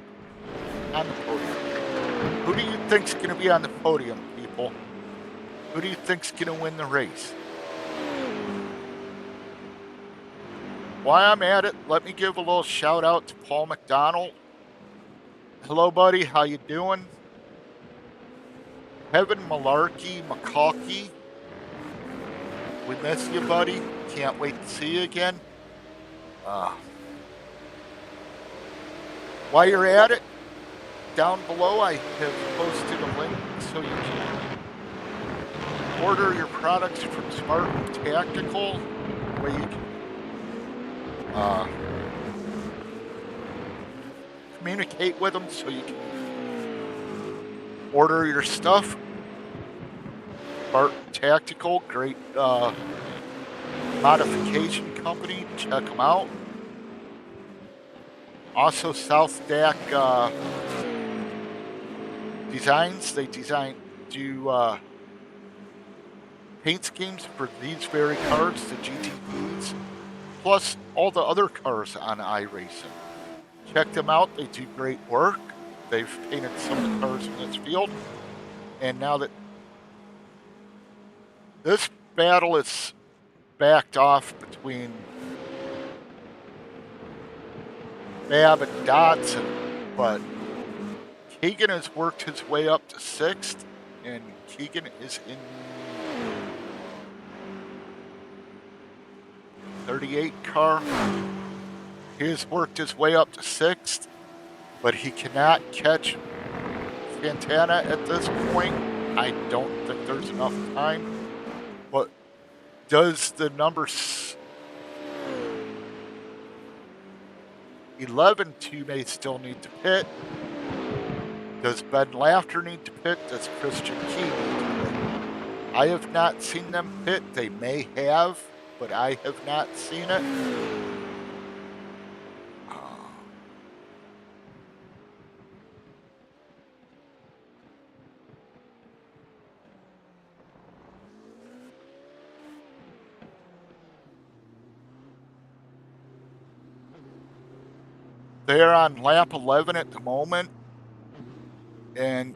Speaker 4: on the podium? Who do you think's going to be on the podium, people? Who do you think's going to win the race? While I'm at it, let me give a little shout out to Paul McDonald. Hello, buddy. How you doing? Kevin McCalkey. We miss you, buddy. Can't wait to see you again. While you're at it, down below I have posted a link so you can order your products from Spartan Tactical, where you can communicate with them so you can order your stuff. Spartan Tactical, great modification company. Check them out. Also, South DAC Designs. They do paint schemes for these very cars, the GTPs, plus all the other cars on iRacing. Check them out. They do great work. They've painted some of the cars in this field. And now that this battle is backed off between Bab and Dodson, but Keegan has worked his way up to 6th, and Keegan is in 38 car. He has worked his way up to 6th, but he cannot catch Santana at this point. I don't think there's enough time. But does the number 11 Tume still need to pit? Does Ben Laughter need to pit? Does Christian Key need to pit? I have not seen them pit. They may have, but I have not seen it. They're on lap 11 at the moment, and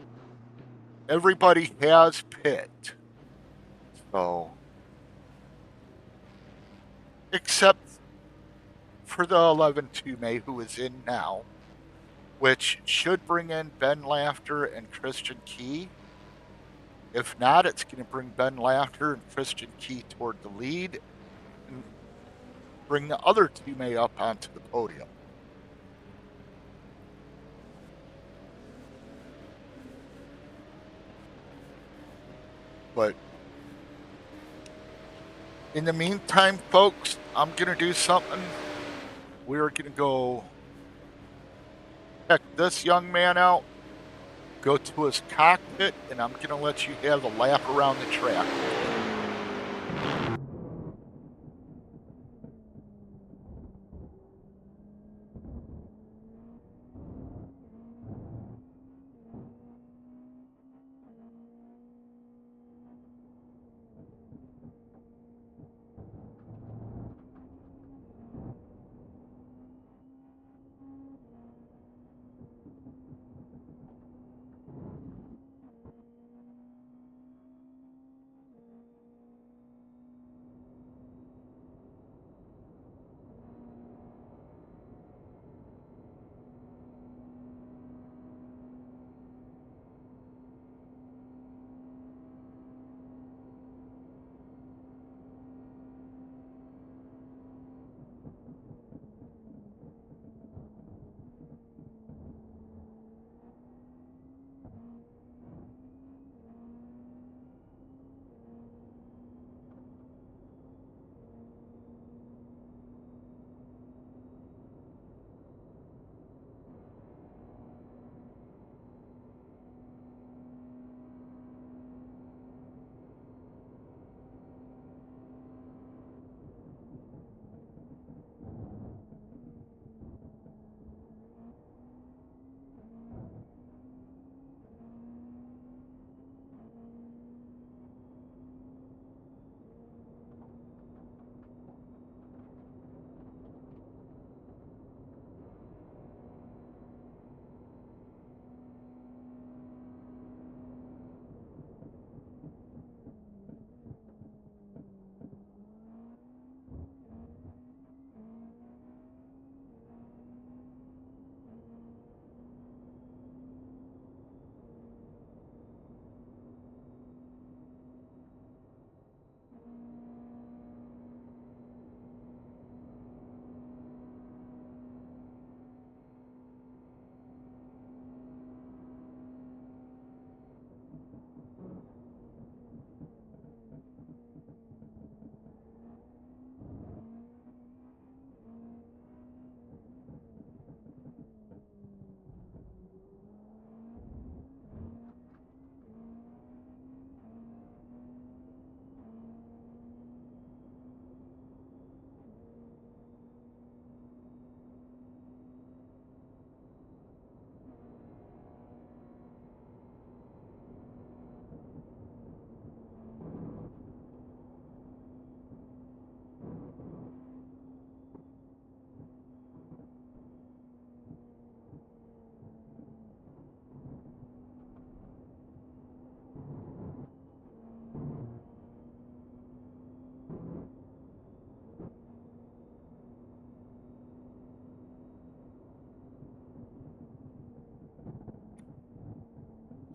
Speaker 4: everybody has pit. So, except for the 11 Tume who is in now, which should bring in Ben Laughter and Christian Key. If not, it's going to bring Ben Laughter and Christian Key toward the lead and bring the other Tume up onto the podium. But in the meantime, folks, I'm going to do something. We're going to go check this young man out, go to his cockpit, and I'm going to let you have a lap around the track.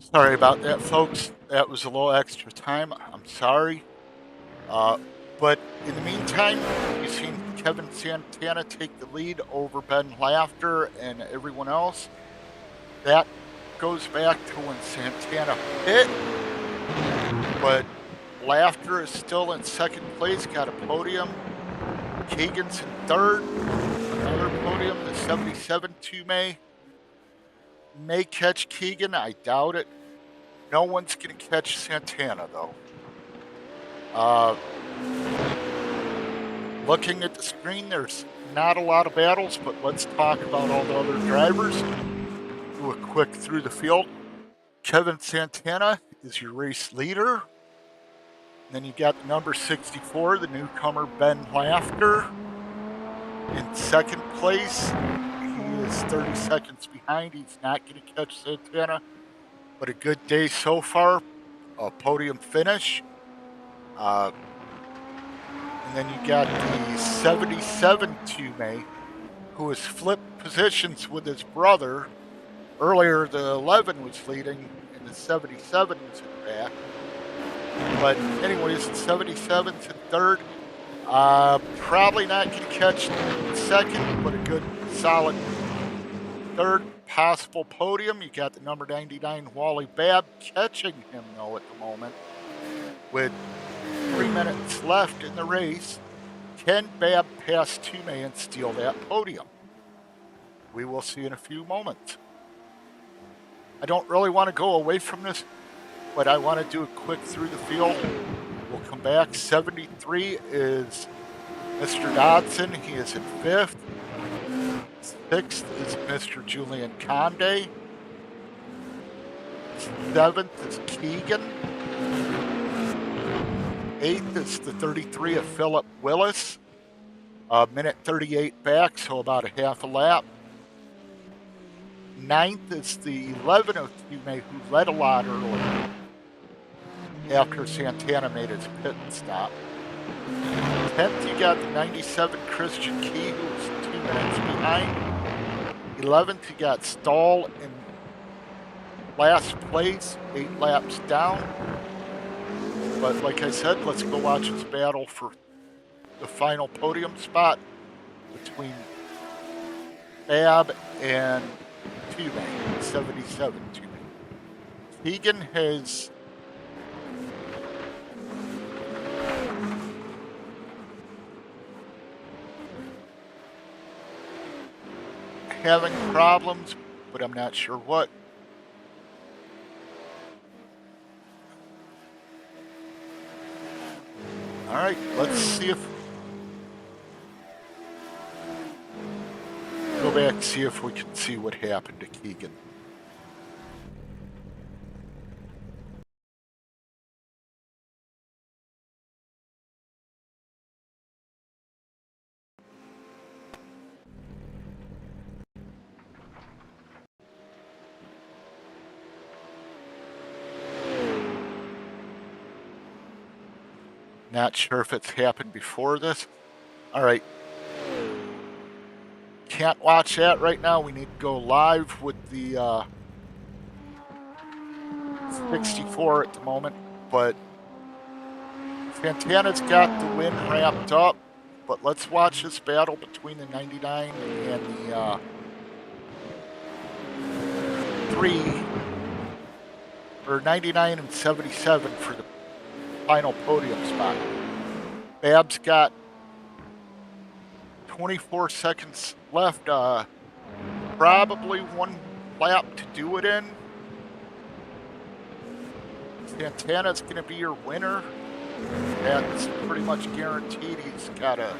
Speaker 4: Sorry about that, folks. That was a little extra time. I'm sorry. But in the meantime, you've seen Kevin Santana take the lead over Ben Laughter and everyone else. That goes back to when Santana hit, but Laughter is still in second place, got a podium. Keegan's in third, another podium. The 77 Tume may catch Keegan, I doubt it. No one's going to catch Santana, though. Looking at the screen, there's not a lot of battles, but let's talk about all the other drivers. Do a quick through the field. Kevin Santana is your race leader. And then you got the number 64, the newcomer Ben Laughter. In second place, he is 30 seconds behind. He's not going to catch Santana, but a good day so far. A podium finish. And then you got the 77 Tume, who has flipped positions with his brother. Earlier, the 11 was leading, and the 77 was in the back. But anyways, the 77's in third. Probably not going to catch second, but a good, solid third possible podium. You got the number 99 Wally Babb catching him, though, at the moment. With 3 minutes left in the race, can Babb pass Tume and steal that podium? We will see in a few moments. I don't really want to go away from this, but I want to do a quick through the field. We'll come back. 73 is Mr. Dodson. He is in fifth. Sixth is Mr. Julian Conde. Seventh is Keegan. Eighth is the 33 of Philip Willis. Minute 38 back, so about a half a lap. Ninth is the 11 of Tume, who led a lot earlier after Santana made his pit stop. 10th, you got the 97 Christian Key, who's 2 minutes behind. 11th, you got Stahl in last place, 8 laps down. But like I said, let's go watch this battle for the final podium spot between Babb and Tume, 77 Tume. Keegan has having problems, but I'm not sure what. All right, let's see if go back and see if we can see what happened to Keegan. Not sure if it's happened before this. All right. Can't watch that right now. We need to go live with the 64 at the moment. But Santana's got the win wrapped up. But let's watch this battle between the 99 and the 99 and 77 for the final podium spot. Babb's got 24 seconds left, probably 1 lap to do it in. Santana's going to be your winner. That's pretty much guaranteed. He's got a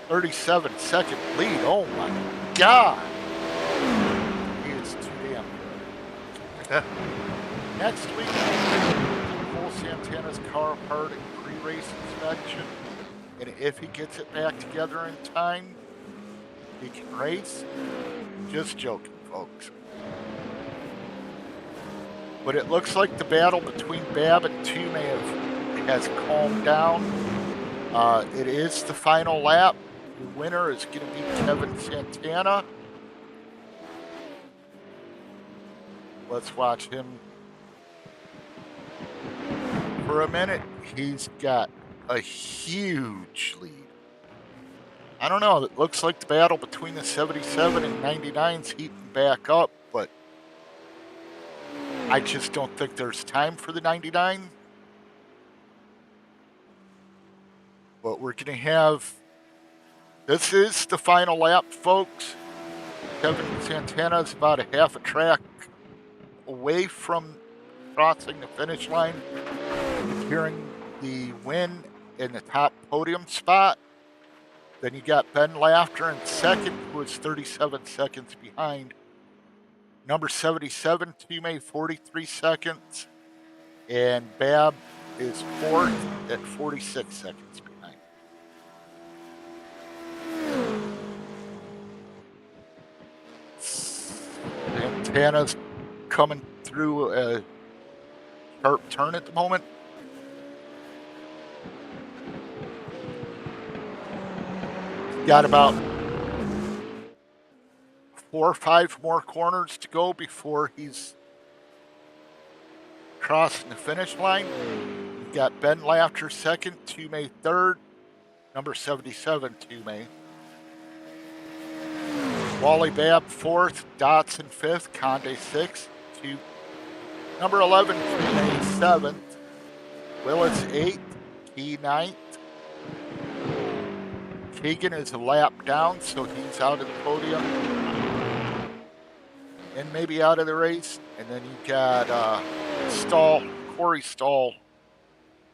Speaker 4: 37-second lead. Oh my God! He is too damn good. Next week, pull Santana's car apart in pre-race inspection, and if he gets it back together in time, he can race. Just joking, folks. But it looks like the battle between Babb and Tume has calmed down. It is the final lap. The winner is going to be Kevin Santana. Let's watch him for a minute, he's got a huge lead. I don't know. It looks like the battle between the 77 and 99's heating back up, but I just don't think there's time for the 99. But we're going to have... This is the final lap, folks. Kevin Santana is about a half a track away from crossing the finish line, securing the win in the top podium spot. Then you got Ben Laughter in second, who is 37 seconds behind. Number 77, Tume, 43 seconds. And Bab is fourth at 46 seconds behind. Santana's coming through a sharp turn at the moment. Got about 4 or 5 more corners to go before he's crossing the finish line. We've got Ben Laughter second, Tume third, number 77, Tume. Wally Babb fourth, Dotson fifth, Conde sixth, number 11, Tume seventh, Willis eighth, Key ninth. Keegan is a lap down, so he's out of the podium and maybe out of the race. And then you got Corey Stahl,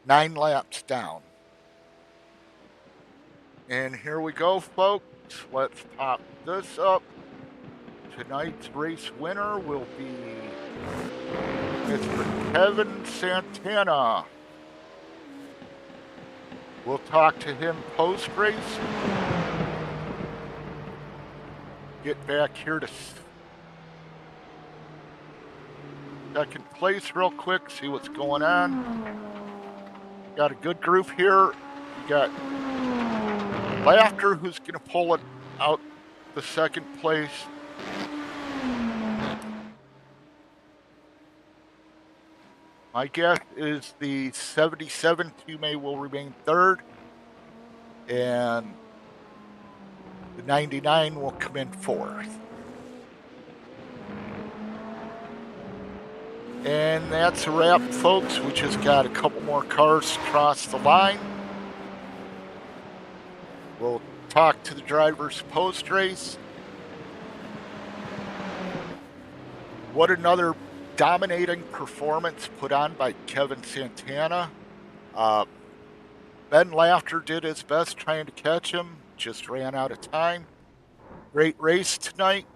Speaker 4: 9 laps down. And here we go, folks. Let's pop this up. Tonight's race winner will be Mr. Kevin Santana. We'll talk to him post-race. Get back here to second place real quick, see what's going on. Got a good group here. You got Laughter, who's going to pull it out the second place. My guess is the 77 Tume will remain third, and the 99 will come in fourth. And that's a wrap, folks. We just got a couple more cars across the line. We'll talk to the drivers post-race. What another dominating performance put on by Kevin Santana. Ben Laughter did his best trying to catch him, just ran out of time. Great race tonight.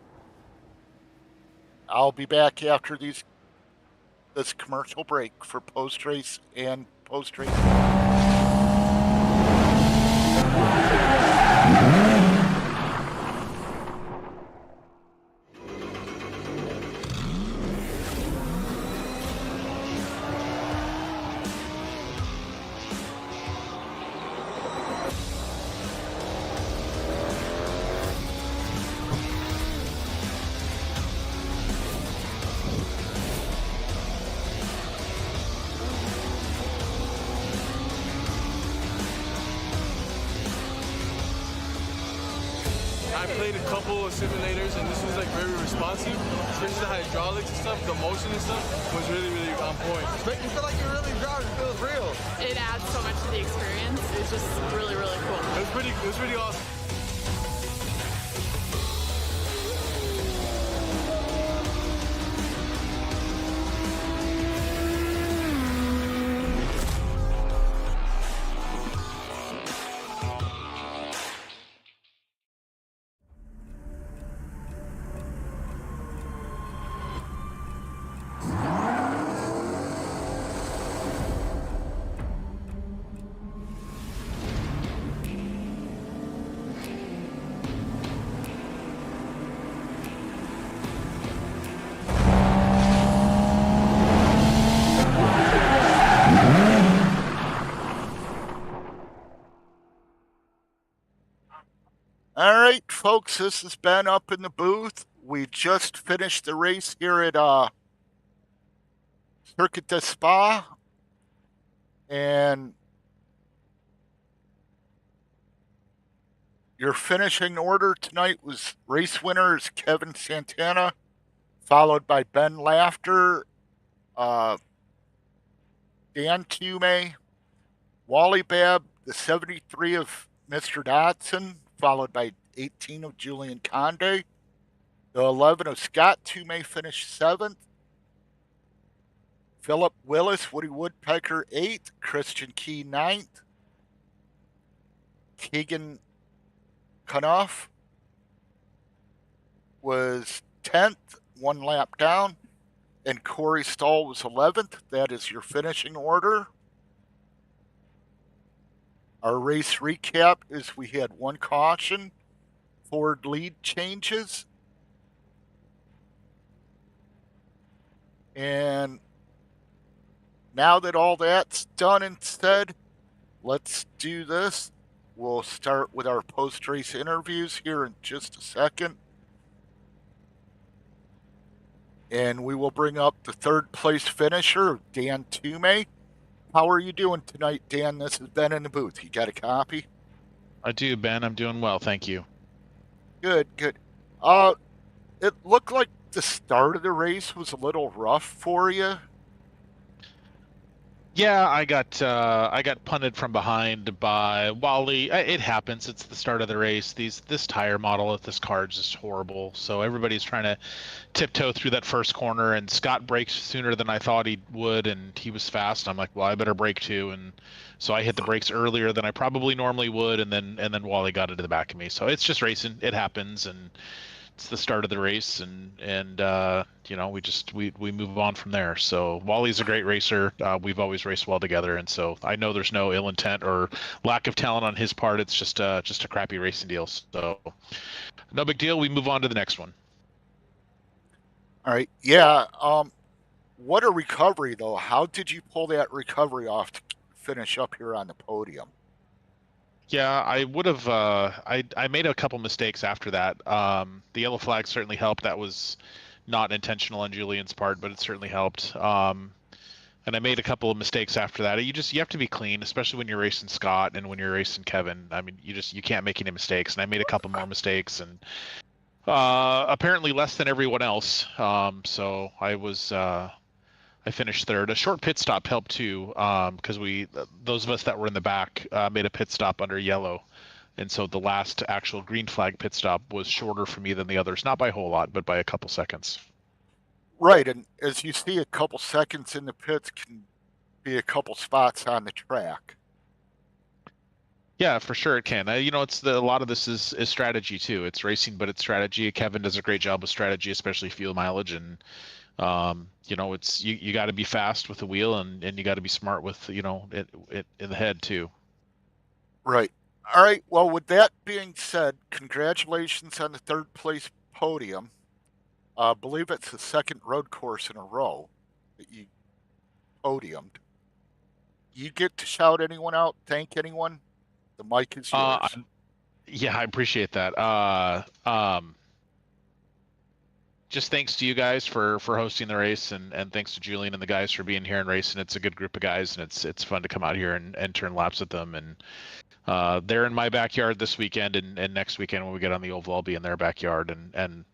Speaker 4: I'll be back after this commercial break for post-race and post-race.
Speaker 1: I played a couple of simulators and this was like very responsive, especially the hydraulics and stuff, the motion and stuff was really, really on point.
Speaker 7: Make you feel like you're really driving, it feels real.
Speaker 3: It adds so much to the experience. It's just really, really cool.
Speaker 1: It was pretty awesome.
Speaker 4: All right, folks, this has Ben up in the booth. We just finished the race here at Circuit de Spa. And your finishing order tonight was race winner is Kevin Santana, followed by Ben Laughter, Dan Tume, Wally Babb, the 73 of Mr. Dotson, followed by 18 of Julian Conde. The 11 of Scott Tume finished 7th. Philip Willis, Woody Woodpecker, 8th. Christian Key, 9th. Keegan Kanoff was 10th, 1 lap down. And Corey Stahl was 11th. That is your finishing order. Our race recap is we had 1 caution, Ford lead changes, and now that all that's done and said, let's do this. We'll start with our post-race interviews here in just a second. And we will bring up the 3rd place finisher, Dan Tume. How are you doing tonight, Dan? This is Ben in the booth. You got a copy?
Speaker 5: I do, Ben. I'm doing well, thank you.
Speaker 4: Good, good. It looked like the start of the race was a little rough for you.
Speaker 5: Yeah, I got punted from behind by Wally. It happens. It's the start of the race. This tire model of this car is just horrible. So everybody's trying to tiptoe through that first corner, and Scott braked sooner than I thought he would, and he was fast. I'm like, well, I better brake too, and so I hit the brakes earlier than I probably normally would, and then Wally got into the back of me. So it's just racing. It happens, and it's the start of the race, and you know, we move on from there. So Wally's a great racer. We've always raced well together, and so I know there's no ill intent or lack of talent on his part. It's just a crappy racing deal. So no big deal. We move on to the next one.
Speaker 4: All right. Yeah. What a recovery, though. How did you pull that recovery off to finish up here on the podium?
Speaker 5: Yeah, I would have. I made a couple mistakes after that. The yellow flag certainly helped. That was not intentional on Julian's part, but it certainly helped. And I made a couple of mistakes after that. You have to be clean, especially when you're racing Scott and when you're racing Kevin. I mean, you can't make any mistakes. And I made a couple more mistakes, and apparently less than everyone else. So I finished 3rd. A short pit stop helped too, because those of us that were in the back made a pit stop under yellow, and so the last actual green flag pit stop was shorter for me than the others, not by a whole lot, but by a couple seconds. Right, and as you see, a couple seconds in the pits can be a couple spots on the track. Yeah, for sure it can. You know, a lot of this is strategy too. It's racing, but it's strategy. Kevin does a great job with strategy, especially fuel mileage, and you know, it's you got to be fast with the wheel, and you got to be smart with, you know, it in the head too. Right. All right. Well, with that being said, congratulations on the 3rd place podium. I believe it's the 2nd road course in a row that you podiumed. You get to shout anyone out, thank anyone. The mic is yours. Yeah, I appreciate that. Just thanks to you guys for hosting the race, and thanks to Julian and the guys for being here and racing. It's a good group of guys, and it's fun to come out here and turn laps with them. And they're in my backyard this weekend, and next weekend when we get on the oval, I'll be in their backyard and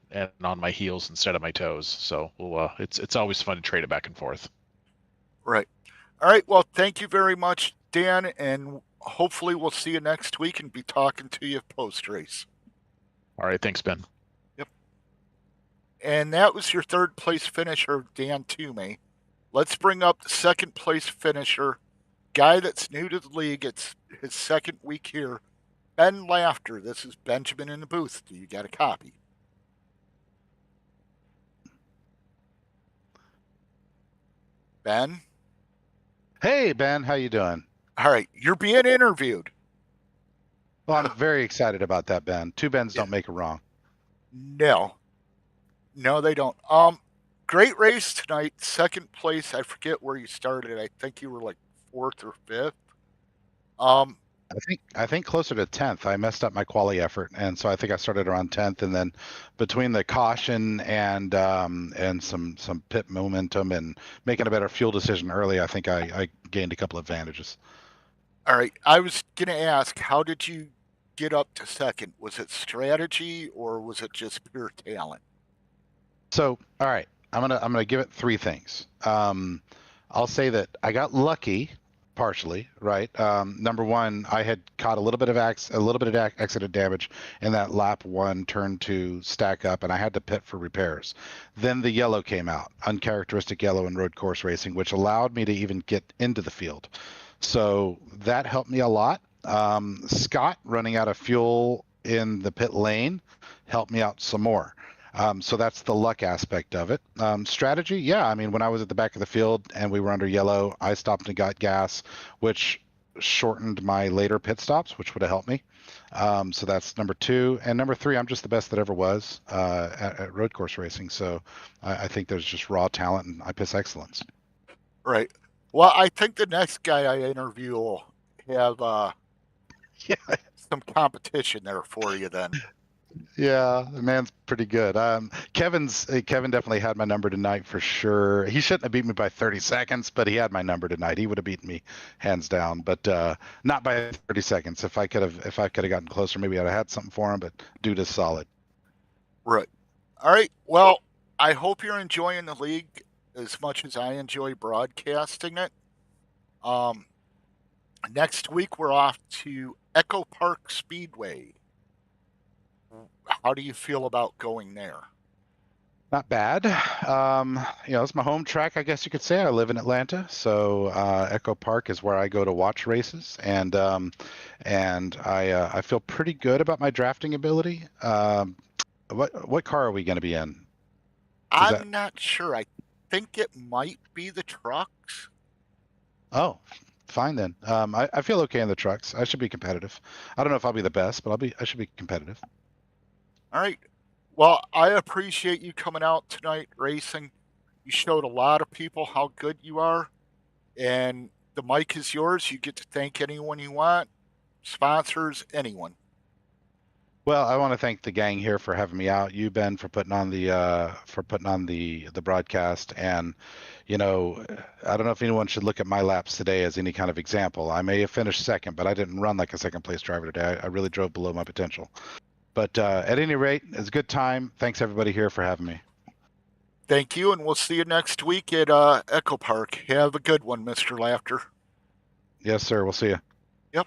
Speaker 5: on my heels instead of my toes. So it's always fun to trade it back and forth. Right. All right. Well, thank you very much, Dan, and hopefully we'll see you next week and be talking to you post race. All right. Thanks, Ben. And that was your 3rd place finisher, Dan Tume. Let's bring up the 2nd place finisher, guy that's new to the league. It's his 2nd week here, Ben Laughter. This is Benjamin in the booth. Do you got a copy? Ben?
Speaker 9: Hey, Ben. How you doing?
Speaker 4: All right. You're being interviewed.
Speaker 9: Well, I'm very excited about that, Ben. 2 Bens don't make a wrong.
Speaker 4: No, they don't. Great race tonight. 2nd place. I forget where you started. I think you were like 4th or 5th.
Speaker 9: I think closer to 10th. I messed up my quali effort, and so I think I started around 10th, and then between the caution and some pit momentum and making a better fuel decision early, I think I gained a couple advantages.
Speaker 4: All right. I was going to ask, how did you get up to second? Was it strategy or was it just pure talent?
Speaker 9: So, all right, I'm gonna give it three things. I'll say that I got lucky, partially, right? Number one, I had caught a little bit of accident damage in that lap one turn two stack up, and I had to pit for repairs. Then the yellow came out, uncharacteristic yellow in road course racing, which allowed me to even get into the field. So that helped me a lot. Scott running out of fuel in the pit lane helped me out some more. So that's the luck aspect of it. Strategy, yeah. I mean, when I was at the back of the field and we were under yellow, I stopped and got gas, which shortened my later pit stops, which would have helped me. So that's number two. And number three, I'm just the best that ever was at road course racing. So I think there's just raw talent and I piss excellence.
Speaker 4: Right. Well, I think the next guy I interview will have some competition there for you then.
Speaker 9: Yeah, the man's pretty good. Kevin definitely had my number tonight for sure. He shouldn't have beat me by 30 seconds, but he had my number tonight. He would have beaten me hands down, but not by 30 seconds. If I could have gotten closer, maybe I'd have had something for him. But dude is solid.
Speaker 4: Right. All right. Well, I hope you're enjoying the league as much as I enjoy broadcasting it. Next week we're off to Echo Park Speedway. How do you feel about going there?
Speaker 9: Not bad. It's my home track, I guess you could say. I live in Atlanta, so Echo Park is where I go to watch races, and I feel pretty good about my drafting ability. What car are we going to be in?
Speaker 4: I'm not sure. I think it might be the trucks.
Speaker 9: Oh, fine then. I feel okay in the trucks. I should be competitive. I don't know if I'll be the best, but I should be competitive.
Speaker 4: All right. Well, I appreciate you coming out tonight racing. You showed a lot of people how good you are, and the mic is yours. You get to thank anyone you want, sponsors, anyone.
Speaker 9: Well, I want to thank the gang here for having me out. You, Ben, for putting on the broadcast, and I don't know if anyone should look at my laps today as any kind of example. I may have finished second, but I didn't run like a second place driver today. I really drove below my potential. But at any rate, it's a good time. Thanks everybody here for having me.
Speaker 4: Thank you, and we'll see you next week at Echo Park. Have a good one, Mr. Laughter.
Speaker 9: Yes, sir. We'll see you.
Speaker 4: Yep.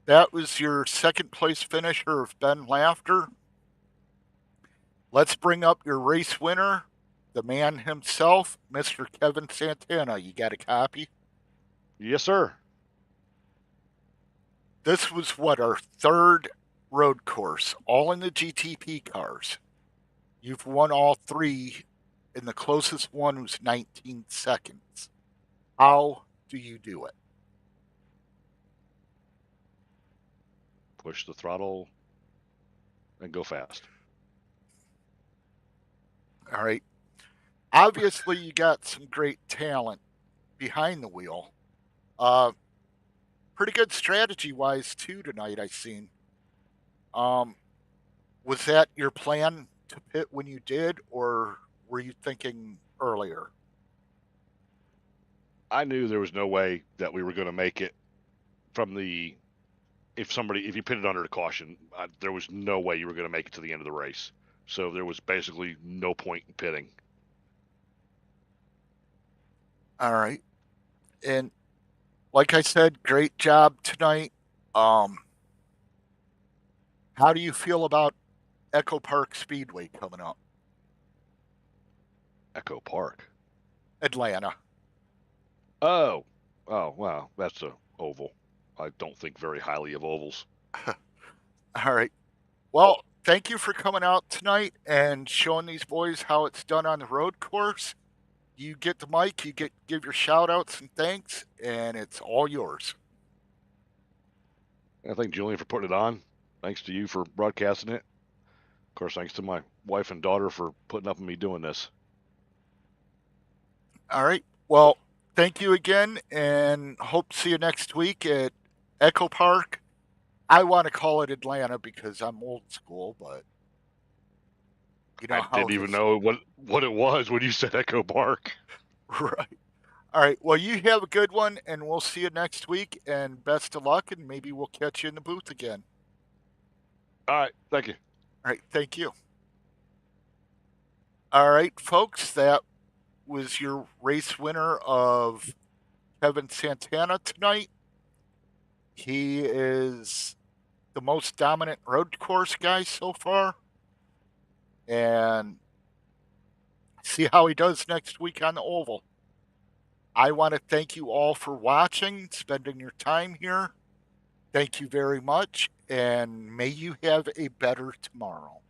Speaker 4: That was your second place finisher of Ben Laughter. Let's bring up your race winner, the man himself, Mr. Kevin Santana. You got a copy?
Speaker 10: Yes, sir.
Speaker 4: This was our third road course, all in the GTP cars. You've won all three, and the closest one was 19 seconds. How do you do it?
Speaker 10: Push the throttle and go fast.
Speaker 4: All right. Obviously, you got some great talent behind the wheel. Pretty good strategy-wise, too, tonight, I've seen. Was that your plan to pit when you did, or were you thinking earlier?
Speaker 10: I knew there was no way that we were going to make it from if you pitted under the caution, there was no way you were going to make it to the end of the race. So there was basically no point in pitting.
Speaker 4: All right. And like I said, great job tonight. How do you feel about Echo Park Speedway coming up?
Speaker 10: Echo Park?
Speaker 4: Atlanta.
Speaker 10: Oh, wow. That's a oval. I don't think very highly of ovals.
Speaker 4: All right. Well, thank you for coming out tonight and showing these boys how it's done on the road course. You get the mic, give your shout outs and thanks, and it's all yours.
Speaker 10: I thank Julian for putting it on. Thanks to you for broadcasting it. Of course, thanks to my wife and daughter for putting up with me doing this.
Speaker 4: All right. Well, thank you again, and hope to see you next week at Echo Park. I want to call it Atlanta because I'm old school, but you know
Speaker 10: I didn't even know what it was when you said Echo Park.
Speaker 4: Right. All right. Well, you have a good one, and we'll see you next week. And best of luck, and maybe we'll catch you in the booth again.
Speaker 10: All right. Thank you.
Speaker 4: All right. Thank you. All right, folks. That was your race winner of Kevin Santana tonight. He is the most dominant road course guy so far. And see how he does next week on the oval. I want to thank you all for watching, spending your time here. Thank you very much, and may you have a better tomorrow.